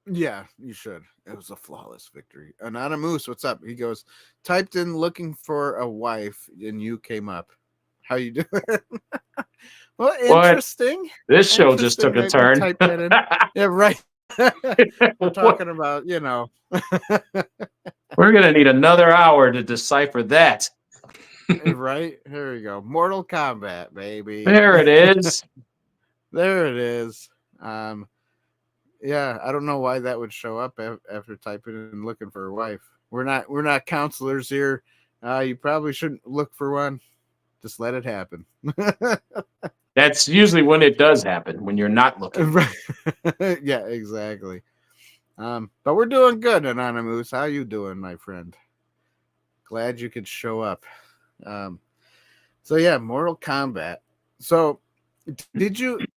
Speaker 1: Yeah, you should. It was a flawless victory. Anonymous, what's up? He goes, typed in looking for a wife, and you came up. How you doing? Well, interesting.
Speaker 2: This show just took a turn.
Speaker 1: Yeah, right. We're talking about,
Speaker 2: We're going to need another hour to decipher that.
Speaker 1: Right? Here we go. Mortal Kombat, baby.
Speaker 2: There it is.
Speaker 1: There it is. Yeah, I don't know why that would show up after typing in looking for a wife. We're not counselors here. You probably shouldn't look for one. Just let it happen.
Speaker 2: That's usually when it does happen, when you're not looking.
Speaker 1: Right. Yeah, exactly. But we're doing good, Anonymous. How you doing, my friend? Glad you could show up. So yeah, Mortal Kombat. So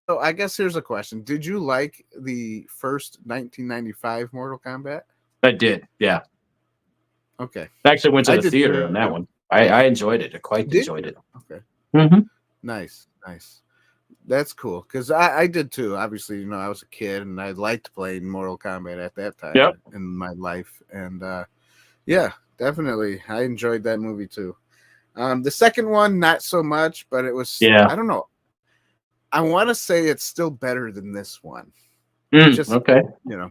Speaker 1: so I guess here's a question. Did you like the first 1995 Mortal Kombat?
Speaker 2: I did, yeah.
Speaker 1: Okay.
Speaker 2: I actually went to the theater on that one. I enjoyed it. I quite enjoyed it.
Speaker 1: Okay.
Speaker 2: Mm-hmm.
Speaker 1: Nice. That's cool. Because I did too. Obviously, I was a kid and I liked playing Mortal Kombat at that time in my life. And yeah, definitely. I enjoyed that movie too. The second one, not so much, but it was, I don't know. I want to say it's still better than this one.
Speaker 2: Just, okay.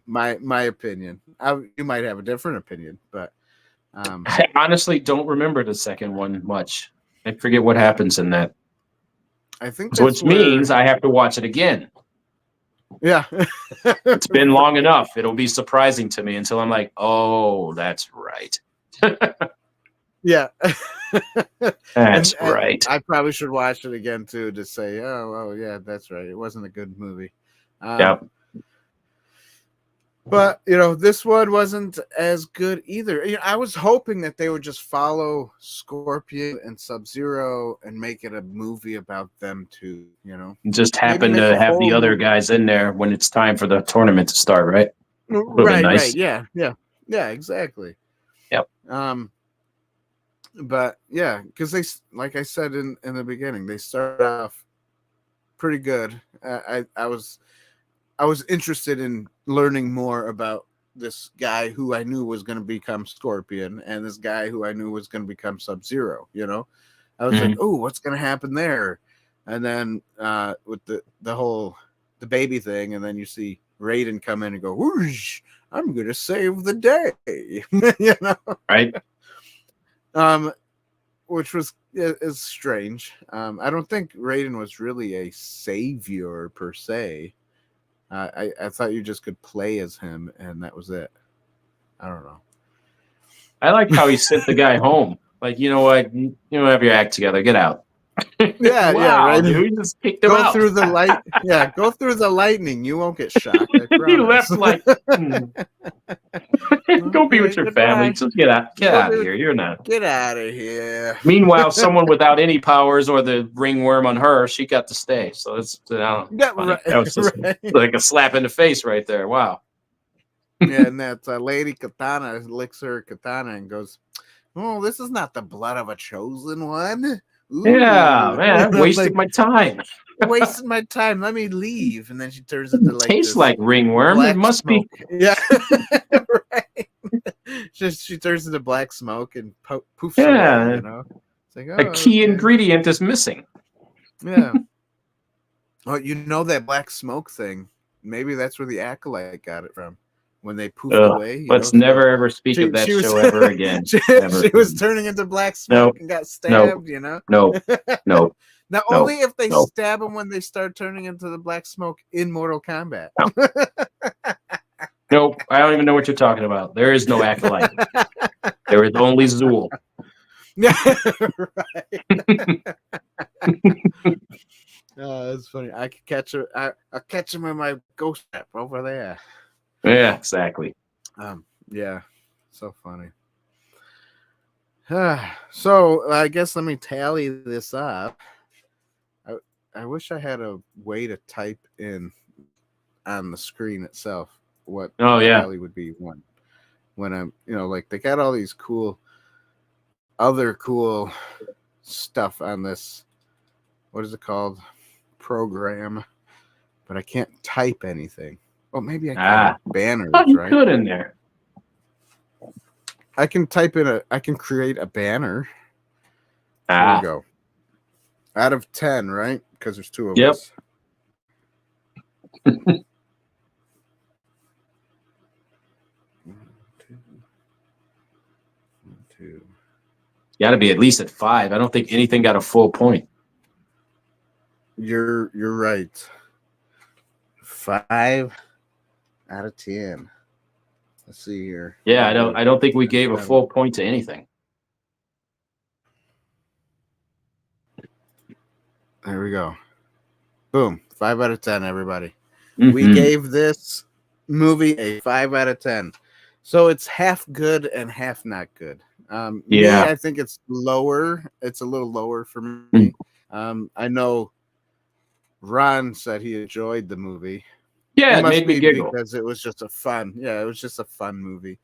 Speaker 1: My opinion. You might have a different opinion, but
Speaker 2: I honestly don't remember the second one much. I forget what happens in that.
Speaker 1: I think
Speaker 2: which means I have to watch it again.
Speaker 1: Yeah.
Speaker 2: It's been long enough. It'll be surprising to me until I'm like, oh, that's right.
Speaker 1: Yeah.
Speaker 2: That's right.
Speaker 1: I probably should watch it again too to say, oh yeah, that's right. It wasn't a good movie.
Speaker 2: Yeah.
Speaker 1: But this one wasn't as good either. I was hoping that they would just follow Scorpion and Sub-Zero and make it a movie about them too.
Speaker 2: Just happen to have the other guys in there when it's time for the tournament to start, right?
Speaker 1: Right. Nice. Right. Yeah. Exactly.
Speaker 2: Yep.
Speaker 1: But yeah, because they, like I said in the beginning, they started off pretty good. I was interested in learning more about this guy who I knew was going to become Scorpion and this guy who I knew was going to become Sub-Zero, I was like, oh, what's gonna happen there? And then with the baby thing, and then you see Raiden come in and go, whoosh, I'm gonna save the day. You know?
Speaker 2: Right.
Speaker 1: Which is strange. I don't think Raiden was really a savior per se. I thought you just could play as him and that was it. I don't know.
Speaker 2: I like how he sent the guy home. Like, you know what? You don't have your act together. Get out.
Speaker 1: Yeah,
Speaker 2: wow,
Speaker 1: yeah, right.
Speaker 2: Dude, he just kicked him
Speaker 1: Go
Speaker 2: out.
Speaker 1: through the light. Yeah, go through the lightning. You won't get shocked.
Speaker 2: He left like, go be with your family. Just get out of here. You're not.
Speaker 1: Get out of here.
Speaker 2: Meanwhile, someone without any powers or the ringworm on her, she got to stay. So it's that was just like a slap in the face right there. Wow.
Speaker 1: Yeah, and that Lady Katana licks her katana and goes, "Oh, this is not the blood of a chosen one." Ooh.
Speaker 2: Yeah, man, I wasted my time.
Speaker 1: Wasted my time. Let me leave. And then she turns into like
Speaker 2: tastes like ringworm. It must
Speaker 1: smoke.
Speaker 2: be.
Speaker 1: Yeah, right. She turns into black smoke and poofs away, you know. It's like,
Speaker 2: a key ingredient is missing.
Speaker 1: Yeah. Well, you know that black smoke thing. Maybe that's where the acolyte got it from. When they poofed away.
Speaker 2: Let's never ever speak of that show ever again.
Speaker 1: She was turning into black smoke and got stabbed, you know?
Speaker 2: No.
Speaker 1: Now, only if they stab them when they start turning into the black smoke in Mortal Kombat.
Speaker 2: Nope, I don't even know what you're talking about. There is no acolyte. There is only Zool.
Speaker 1: Yeah, right. That's funny. I could catch her. I'll catch him in my ghost trap over there.
Speaker 2: Yeah, exactly.
Speaker 1: Yeah, so funny. So I guess let me tally this up. I wish I had a way to type in on the screen itself what tally would be when I'm, like they got all these other cool stuff on this. What is it called? Program, but I can't type anything. Oh, maybe I can banners, right?
Speaker 2: Good in there.
Speaker 1: I can I can create a banner. There we go. Out of 10, right? Because there's 2 of us. One, two.
Speaker 2: Got to be at least at 5. I don't think anything got a full point.
Speaker 1: You're right. 5 out of 10. Let's see here.
Speaker 2: Yeah, I don't think we gave a full point to anything.
Speaker 1: There we go. Boom. 5 out of 10, everybody. We gave this movie a 5 out of 10. So it's half good and half not good. Me, I think it's lower. It's a little lower for me. I know Ron said he enjoyed the movie.
Speaker 2: Yeah, it made me giggle
Speaker 1: because it was just a fun movie.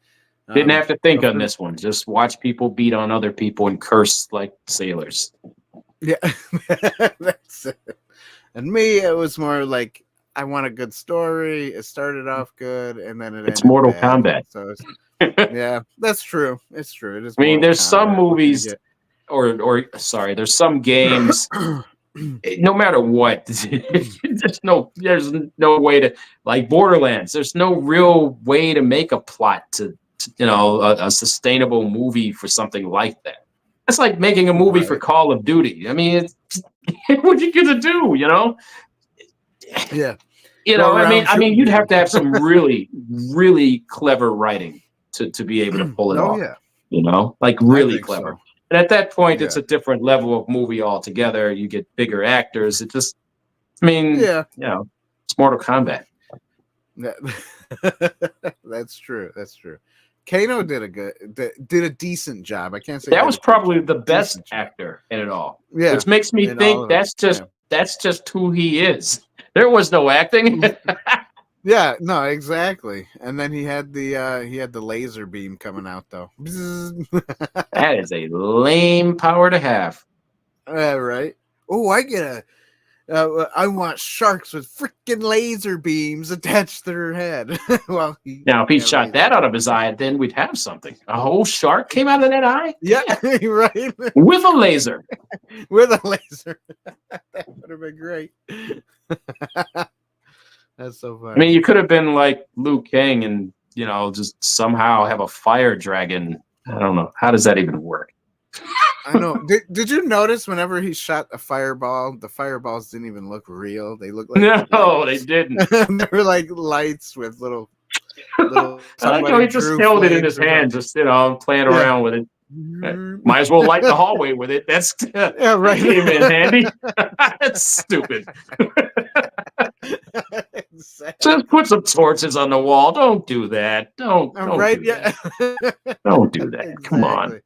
Speaker 2: Didn't have to think on this one. Just watch people beat on other people and curse like sailors.
Speaker 1: Yeah, that's it. And me, it was more like I want a good story. It started off good, and then
Speaker 2: it's Mortal Kombat.
Speaker 1: So yeah, that's true. It's true. It is.
Speaker 2: I mean, there's some movies, there's some games. No matter what, there's no way to, like Borderlands. There's no real way to make a plot to a sustainable movie for something like that. It's like making a movie for Call of Duty. I mean, what you gonna do?
Speaker 1: Yeah.
Speaker 2: I mean, you'd have to have some really, really clever writing to be able to pull it off.
Speaker 1: Yeah.
Speaker 2: Like really clever.
Speaker 1: So.
Speaker 2: And at that point, it's a different level of movie altogether. You get bigger actors. It just, it's Mortal Kombat.
Speaker 1: Yeah. That's true. That's true. Kano did a decent job. I can't say
Speaker 2: that was probably the best actor in it all. Yeah, which makes me think that's just who he is. There was no acting.
Speaker 1: Yeah, no, exactly. And then he had the laser beam coming out though.
Speaker 2: That is a lame power to have.
Speaker 1: Right. Oh, I get I want sharks with freaking laser beams attached to their head. Well,
Speaker 2: now if he shot that out of his eye, then we'd have something. A whole shark came out of that eye?
Speaker 1: Yeah, right.
Speaker 2: With a laser.
Speaker 1: With a laser. That would have been great. That's so funny.
Speaker 2: I mean, you could have been like Liu Kang and, you know, just somehow have a fire dragon. I don't know. How does that even work?
Speaker 1: I know. Did you notice whenever he shot a fireball, the fireballs didn't even look real? They looked like
Speaker 2: no, they didn't.
Speaker 1: They were like lights with little
Speaker 2: I like how he just held it in his hand, just, you know, playing around with it. Might as well light the hallway with it. That's
Speaker 1: yeah, right.
Speaker 2: Came in handy. That's stupid.
Speaker 1: Exactly.
Speaker 2: Just put some torches on the wall. Don't do that. Don't
Speaker 1: right?
Speaker 2: do
Speaker 1: Yeah.
Speaker 2: that. Don't do that.
Speaker 1: Exactly.
Speaker 2: Come on.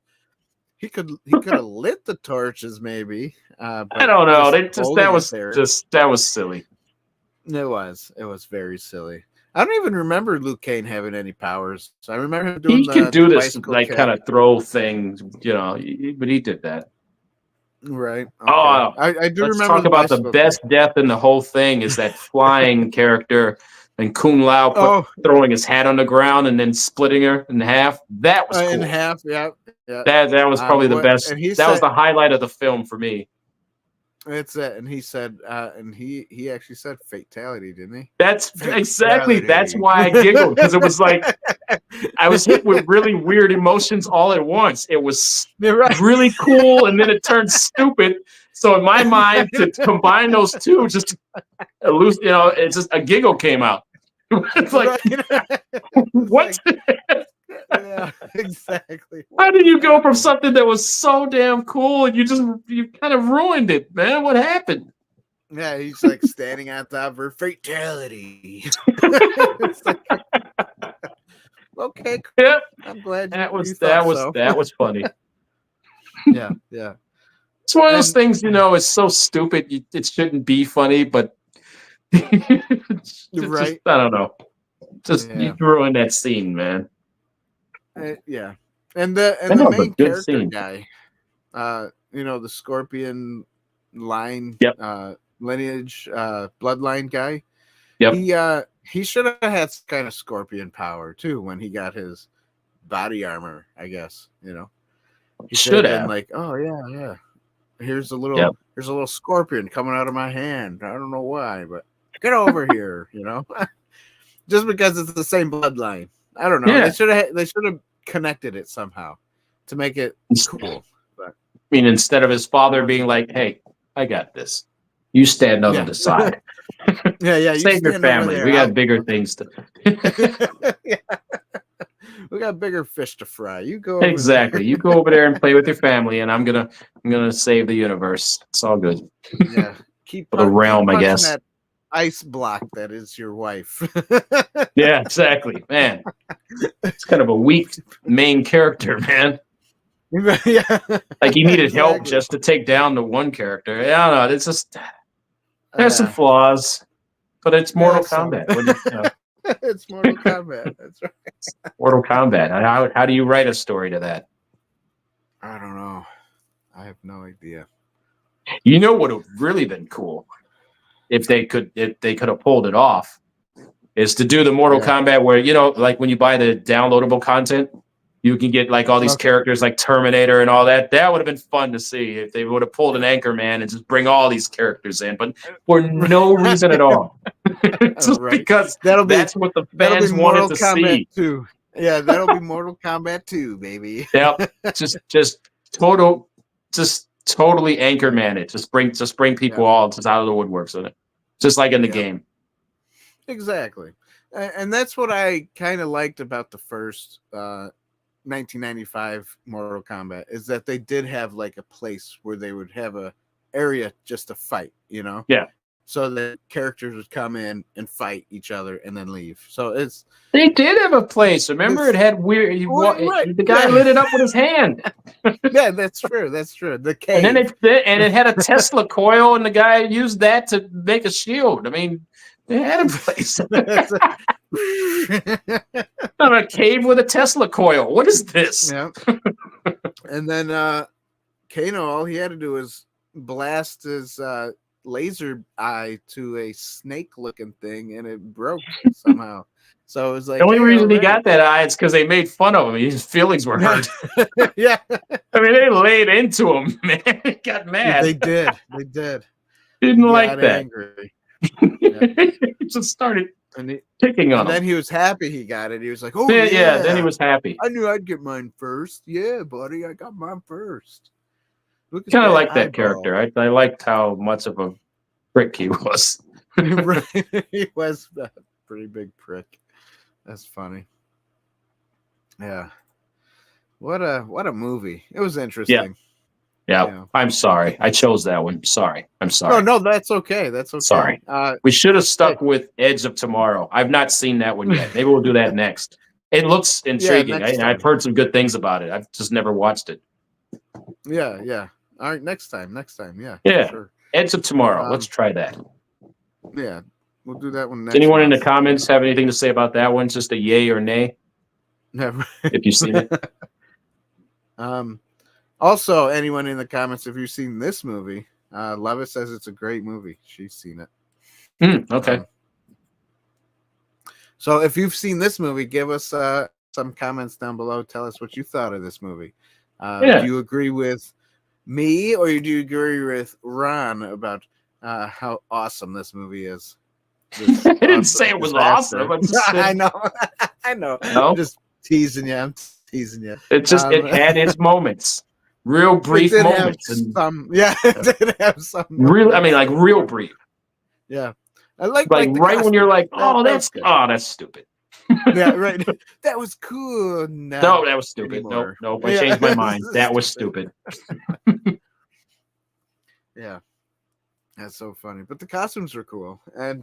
Speaker 1: He could have lit the torches, maybe.
Speaker 2: I don't know. That was silly.
Speaker 1: It was very silly. I don't even remember Liu Kang having any powers. So I remember him doing.
Speaker 2: He could do this like kind of throw thing, you know. But he did that.
Speaker 1: Right. Okay.
Speaker 2: Oh,
Speaker 1: I do
Speaker 2: let's
Speaker 1: remember.
Speaker 2: Talk about the best death in the whole thing is that flying character and Kung Lao throwing his hat on the ground and then splitting her in half. That was cool.
Speaker 1: In half. Yeah. Yeah.
Speaker 2: That was probably the best. That was the highlight of the film for me.
Speaker 1: It's it, and he said, and he actually said fatality, didn't he?
Speaker 2: That's exactly. That's why I giggled, because it was like I was hit with really weird emotions all at once. It was really cool, and then it turned stupid. So in my mind, to combine those two, just you know, it's just a giggle came out. It's like, what?
Speaker 1: Yeah, exactly.
Speaker 2: How did you go from something that was so damn cool and you kind of ruined it, man? What happened?
Speaker 1: Yeah, he's like standing on top of her fatality. Like, okay, cool.
Speaker 2: Yep.
Speaker 1: I'm glad
Speaker 2: that was funny.
Speaker 1: Yeah.
Speaker 2: It's one of those things, you know, it's so stupid. It shouldn't be funny, but just, I don't know. You ruined that scene, man.
Speaker 1: Yeah, and the main character scene. Guy, you know, the Scorpion line, lineage, bloodline guy.
Speaker 2: Yep.
Speaker 1: He should have had some kind of Scorpion power too when he got his body armor. I guess, you know, he should have been like, oh yeah. Here's a little Scorpion coming out of my hand. I don't know why, but get over here, you know, just because it's the same bloodline. I don't know. Yeah. They should have connected it somehow to make it cool. But
Speaker 2: I mean, instead of his father being like, "Hey, I got this. You stand on the side.
Speaker 1: Yeah.
Speaker 2: Save your family. We got bigger things to.
Speaker 1: We got bigger fish to fry. You go
Speaker 2: exactly. You go over there and play with your family, and I'm gonna save the universe. It's all good.
Speaker 1: Yeah. Keep
Speaker 2: the realm, I guess.
Speaker 1: That ice block that is your wife.
Speaker 2: Yeah, exactly, man. It's kind of a weak main character, man.
Speaker 1: Yeah,
Speaker 2: like he needed help just to take down the one character. I don't know. It's just there's some flaws, but it's Mortal Kombat.
Speaker 1: It's Mortal Kombat. That's right.
Speaker 2: Mortal Kombat. How do you write a story to that?
Speaker 1: I don't know. I have no idea.
Speaker 2: You know what would have really been cool? If they could have pulled it off, is to do the Mortal Kombat where, you know, like when you buy the downloadable content, you can get like all these characters like Terminator and all that. That would have been fun to see if they would have pulled an Anchorman and just bring all these characters in, but for no reason at all. Just because that's what the fans wanted to see.
Speaker 1: 2. Yeah, that'll be Mortal Kombat 2, baby.
Speaker 2: Yep. Just totally Anchorman it. Just bring people all just out of the woodworks in it. Just like in the game. Exactly.
Speaker 1: And that's what I kind of liked about the first 1995 Mortal Kombat, is that they did have like a place where they would have a area just to fight, you know?
Speaker 2: Yeah.
Speaker 1: So the characters would come in and fight each other and then leave. So
Speaker 2: they did have a place. Remember, it had weird. The guy lit it up with his hand.
Speaker 1: Yeah, that's true. That's true. The cave.
Speaker 2: And then it had a Tesla coil, and the guy used that to make a shield. I mean, they had a place. Not a cave with a Tesla coil. What is this?
Speaker 1: Yeah. And then Kano, all he had to do was blast his laser eye to a snake-looking thing, and it broke somehow. So it was like
Speaker 2: the only reason he
Speaker 1: right.
Speaker 2: got that eye is because they made fun of him. His feelings were hurt.
Speaker 1: Yeah,
Speaker 2: I mean, they laid into him, man. He got mad.
Speaker 1: they did. They did.
Speaker 2: Didn't
Speaker 1: He
Speaker 2: like
Speaker 1: got
Speaker 2: that.
Speaker 1: angry. Yeah.
Speaker 2: He just started
Speaker 1: And
Speaker 2: picking on
Speaker 1: and
Speaker 2: him.
Speaker 1: then he was happy he got it. He was like, "Oh
Speaker 2: Yeah, then he was happy.
Speaker 1: I knew I'd get mine first. Yeah, buddy, I got mine first." Look at
Speaker 2: Kind of like that
Speaker 1: eyeball.
Speaker 2: character. I liked how much of a prick he was.
Speaker 1: Right. He was a pretty big prick. That's funny. Yeah. What a movie. It was interesting.
Speaker 2: Yeah. I'm sorry. I chose that one. Sorry. I'm sorry.
Speaker 1: No, that's okay. That's okay.
Speaker 2: Sorry. We should have stuck with Edge of Tomorrow. I've not seen that one yet. Maybe we'll do that next. It looks intriguing. I've heard some good things about it. I've just never watched it.
Speaker 1: Yeah. All right, next time. Yeah.
Speaker 2: Yeah.
Speaker 1: Sure.
Speaker 2: Edge of Tomorrow. Let's try that.
Speaker 1: Yeah. We'll do that one next.
Speaker 2: Does anyone in the
Speaker 1: month.
Speaker 2: comments have anything to say about that one? Just a yay or nay?
Speaker 1: Never.
Speaker 2: If you've seen it.
Speaker 1: Also, anyone in the comments, if you've seen this movie, Lovett says it's a great movie. She's seen it.
Speaker 2: Okay.
Speaker 1: So if you've seen this movie, give us some comments down below. Tell us what you thought of this movie. Do you agree with me, or do you agree with Ron about how awesome this movie is?
Speaker 2: I didn't say it was awesome.
Speaker 1: I know. I know.
Speaker 2: No?
Speaker 1: I'm just teasing you. I'm teasing you.
Speaker 2: It had its moments. Real brief moments.
Speaker 1: It did have some
Speaker 2: real, I mean, like real brief.
Speaker 1: Yeah. I like
Speaker 2: right
Speaker 1: costume.
Speaker 2: when you're like, that's stupid.
Speaker 1: Yeah, right. That was cool.
Speaker 2: No, that was stupid.
Speaker 1: Anymore.
Speaker 2: Nope. I changed my mind. That was stupid.
Speaker 1: Yeah. That's so funny. But the costumes were cool. And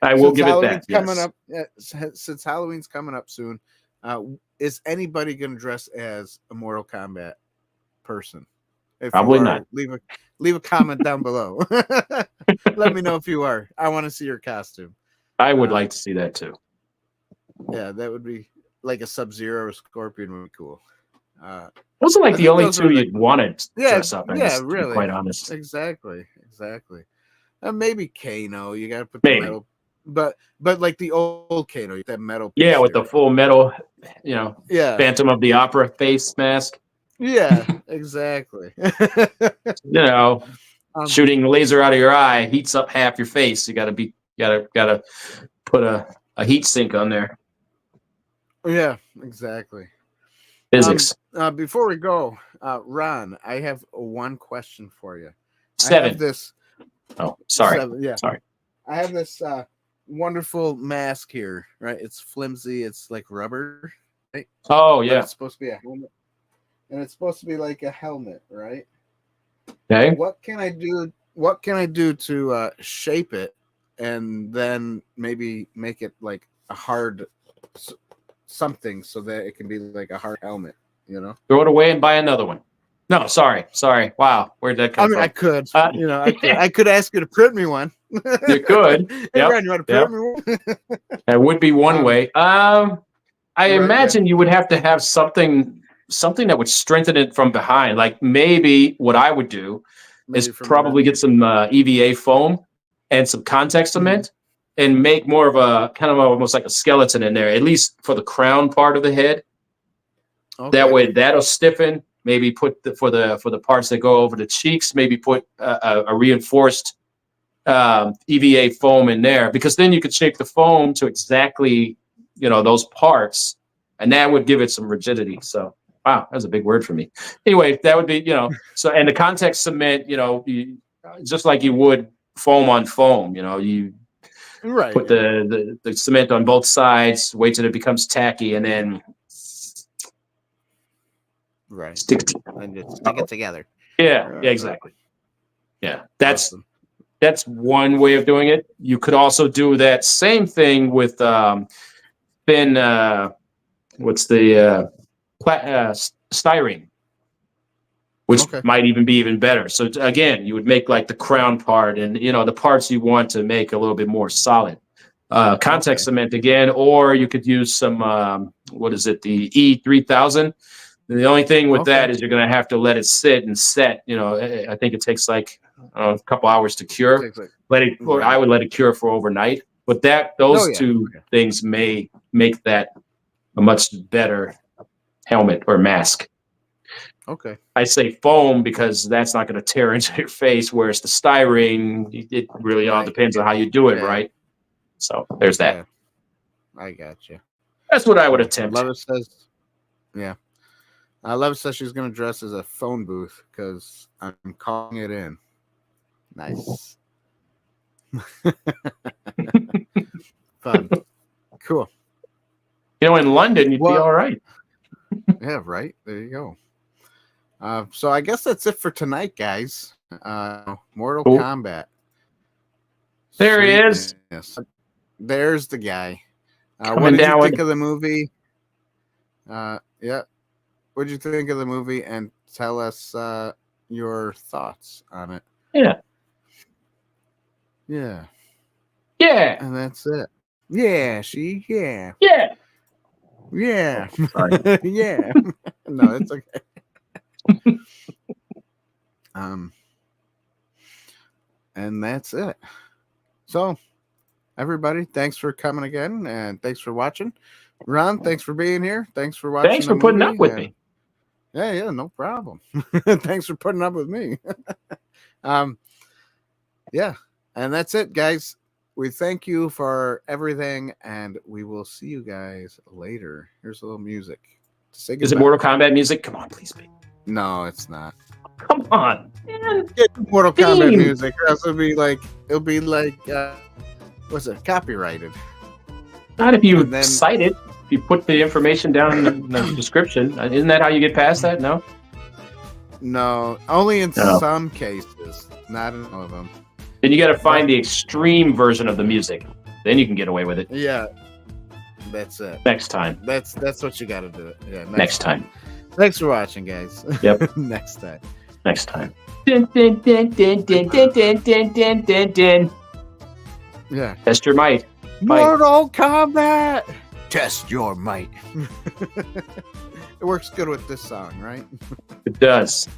Speaker 2: I will give it that.
Speaker 1: Coming up, since Halloween's coming up soon, is anybody going to dress as a Mortal Kombat person? If
Speaker 2: Probably not.
Speaker 1: Leave a comment down below. Let me know if you are. I want to see your costume.
Speaker 2: I would like to see that too.
Speaker 1: Yeah, that would be like a Sub-Zero or Scorpion would be cool.
Speaker 2: Those are like the only two you'd want to dress up as,
Speaker 1: really.
Speaker 2: to be quite honest.
Speaker 1: Exactly. Maybe Kano. You got to put the metal, but like the old Kano, that metal.
Speaker 2: Yeah, with the full metal, Phantom of the Opera face mask.
Speaker 1: Yeah, exactly.
Speaker 2: Shooting laser out of your eye heats up half your face. You gotta put a heat sink on there.
Speaker 1: Yeah, exactly.
Speaker 2: Physics.
Speaker 1: Before we go, Ron, I have one question for you.
Speaker 2: 7.
Speaker 1: I have this.
Speaker 2: Oh, sorry.
Speaker 1: 7, yeah.
Speaker 2: Sorry.
Speaker 1: I have this wonderful mask here. Right, it's flimsy. It's like rubber. Right?
Speaker 2: Oh yeah.
Speaker 1: But it's supposed to be a helmet. And it's supposed to be like a helmet, right?
Speaker 2: Okay.
Speaker 1: What can I do? What can I do to shape it, and then maybe make it like a hard something, so that it can be like a hard helmet?
Speaker 2: Throw it away and buy another one. No, sorry. Wow, where'd that come from?
Speaker 1: I could, I could ask you to print me one.
Speaker 2: You could.
Speaker 1: Hey, Ron, you want to print me one?
Speaker 2: That would be one way. I imagine you would have to have something that would strengthen it from behind. Like maybe what I would do is probably get some EVA foam and some contact cement and make more of a kind of almost like a skeleton in there, at least for the crown part of the head. Okay. That way that'll stiffen. Maybe put for the parts that go over the cheeks, maybe put a reinforced EVA foam in there, because then you could shape the foam to exactly, those parts, and that would give it some rigidity. So wow, that's a big word for me. Anyway, that would be, so, and the contact cement, just like you would foam on foam, you put the cement on both sides, wait till it becomes tacky, and then stick it
Speaker 1: together.
Speaker 2: Yeah, exactly. Yeah, that's one way of doing it. You could also do that same thing with thin, what's the styrene, which might even be even better. So again, you would make like the crown part and the parts you want to make a little bit more solid. Contact cement again, or you could use some the E3000. The only thing with that is you're going to have to let it sit and set. I think it takes like a couple hours to cure.
Speaker 1: Right.
Speaker 2: I would let it cure for overnight. But those two things may make that a much better helmet or mask.
Speaker 1: Okay.
Speaker 2: I say foam because that's not going to tear into your face, whereas the styrene, it really all depends on how you do it, right? So there's that.
Speaker 1: Yeah. I got you.
Speaker 2: That's what I would attempt.
Speaker 1: Lovett says, yeah. Lovett says she's going to dress as a phone booth because I'm calling it in. Nice. Fun. Cool.
Speaker 2: You know, in London, you'd be all right.
Speaker 1: Yeah, right. There you go. So I guess that's it for tonight, guys. Mortal Kombat.
Speaker 2: There he is.
Speaker 1: Yes. There's the guy.
Speaker 2: What did
Speaker 1: you think of the movie? Yeah. What did you think of the movie? And tell us your thoughts on it.
Speaker 2: Yeah.
Speaker 1: Yeah.
Speaker 2: Yeah.
Speaker 1: And that's it. Yeah. Yeah.
Speaker 2: Yeah.
Speaker 1: Yeah.
Speaker 2: Oh, sorry.
Speaker 1: Yeah. No, it's okay. And that's it. So, everybody, thanks for coming again, and thanks for watching. Ron, thanks for being here. Thanks for watching.
Speaker 2: Thanks for putting up with me.
Speaker 1: Yeah, no problem. Thanks for putting up with me. Yeah, and that's it, guys. We thank you for everything, and we will see you guys later. Here's a little music. Say goodbye.
Speaker 2: Is it Mortal Kombat music? Come on, please be.
Speaker 1: No, it's not.
Speaker 2: Come on, man.
Speaker 1: Get Mortal Kombat music, or else it'll be like what's it? Copyrighted.
Speaker 2: Not if you cite it. If you put the information down in the description. Isn't that how you get past that? No.
Speaker 1: No, only in some cases, not in all of them.
Speaker 2: Then you got to find the extreme version of the music. Then you can get away with it.
Speaker 1: Yeah, that's it.
Speaker 2: Next time.
Speaker 1: That's what you got to do. Yeah,
Speaker 2: next time.
Speaker 1: Thanks for watching, guys.
Speaker 2: Yep.
Speaker 1: Next time.
Speaker 2: Next time. Dun, dun, dun, dun, dun, dun, dun, dun, dun, dun.
Speaker 1: Yeah.
Speaker 2: Test your might.
Speaker 1: Mortal Kombat. Test your might. It works good with this song, right?
Speaker 2: It does.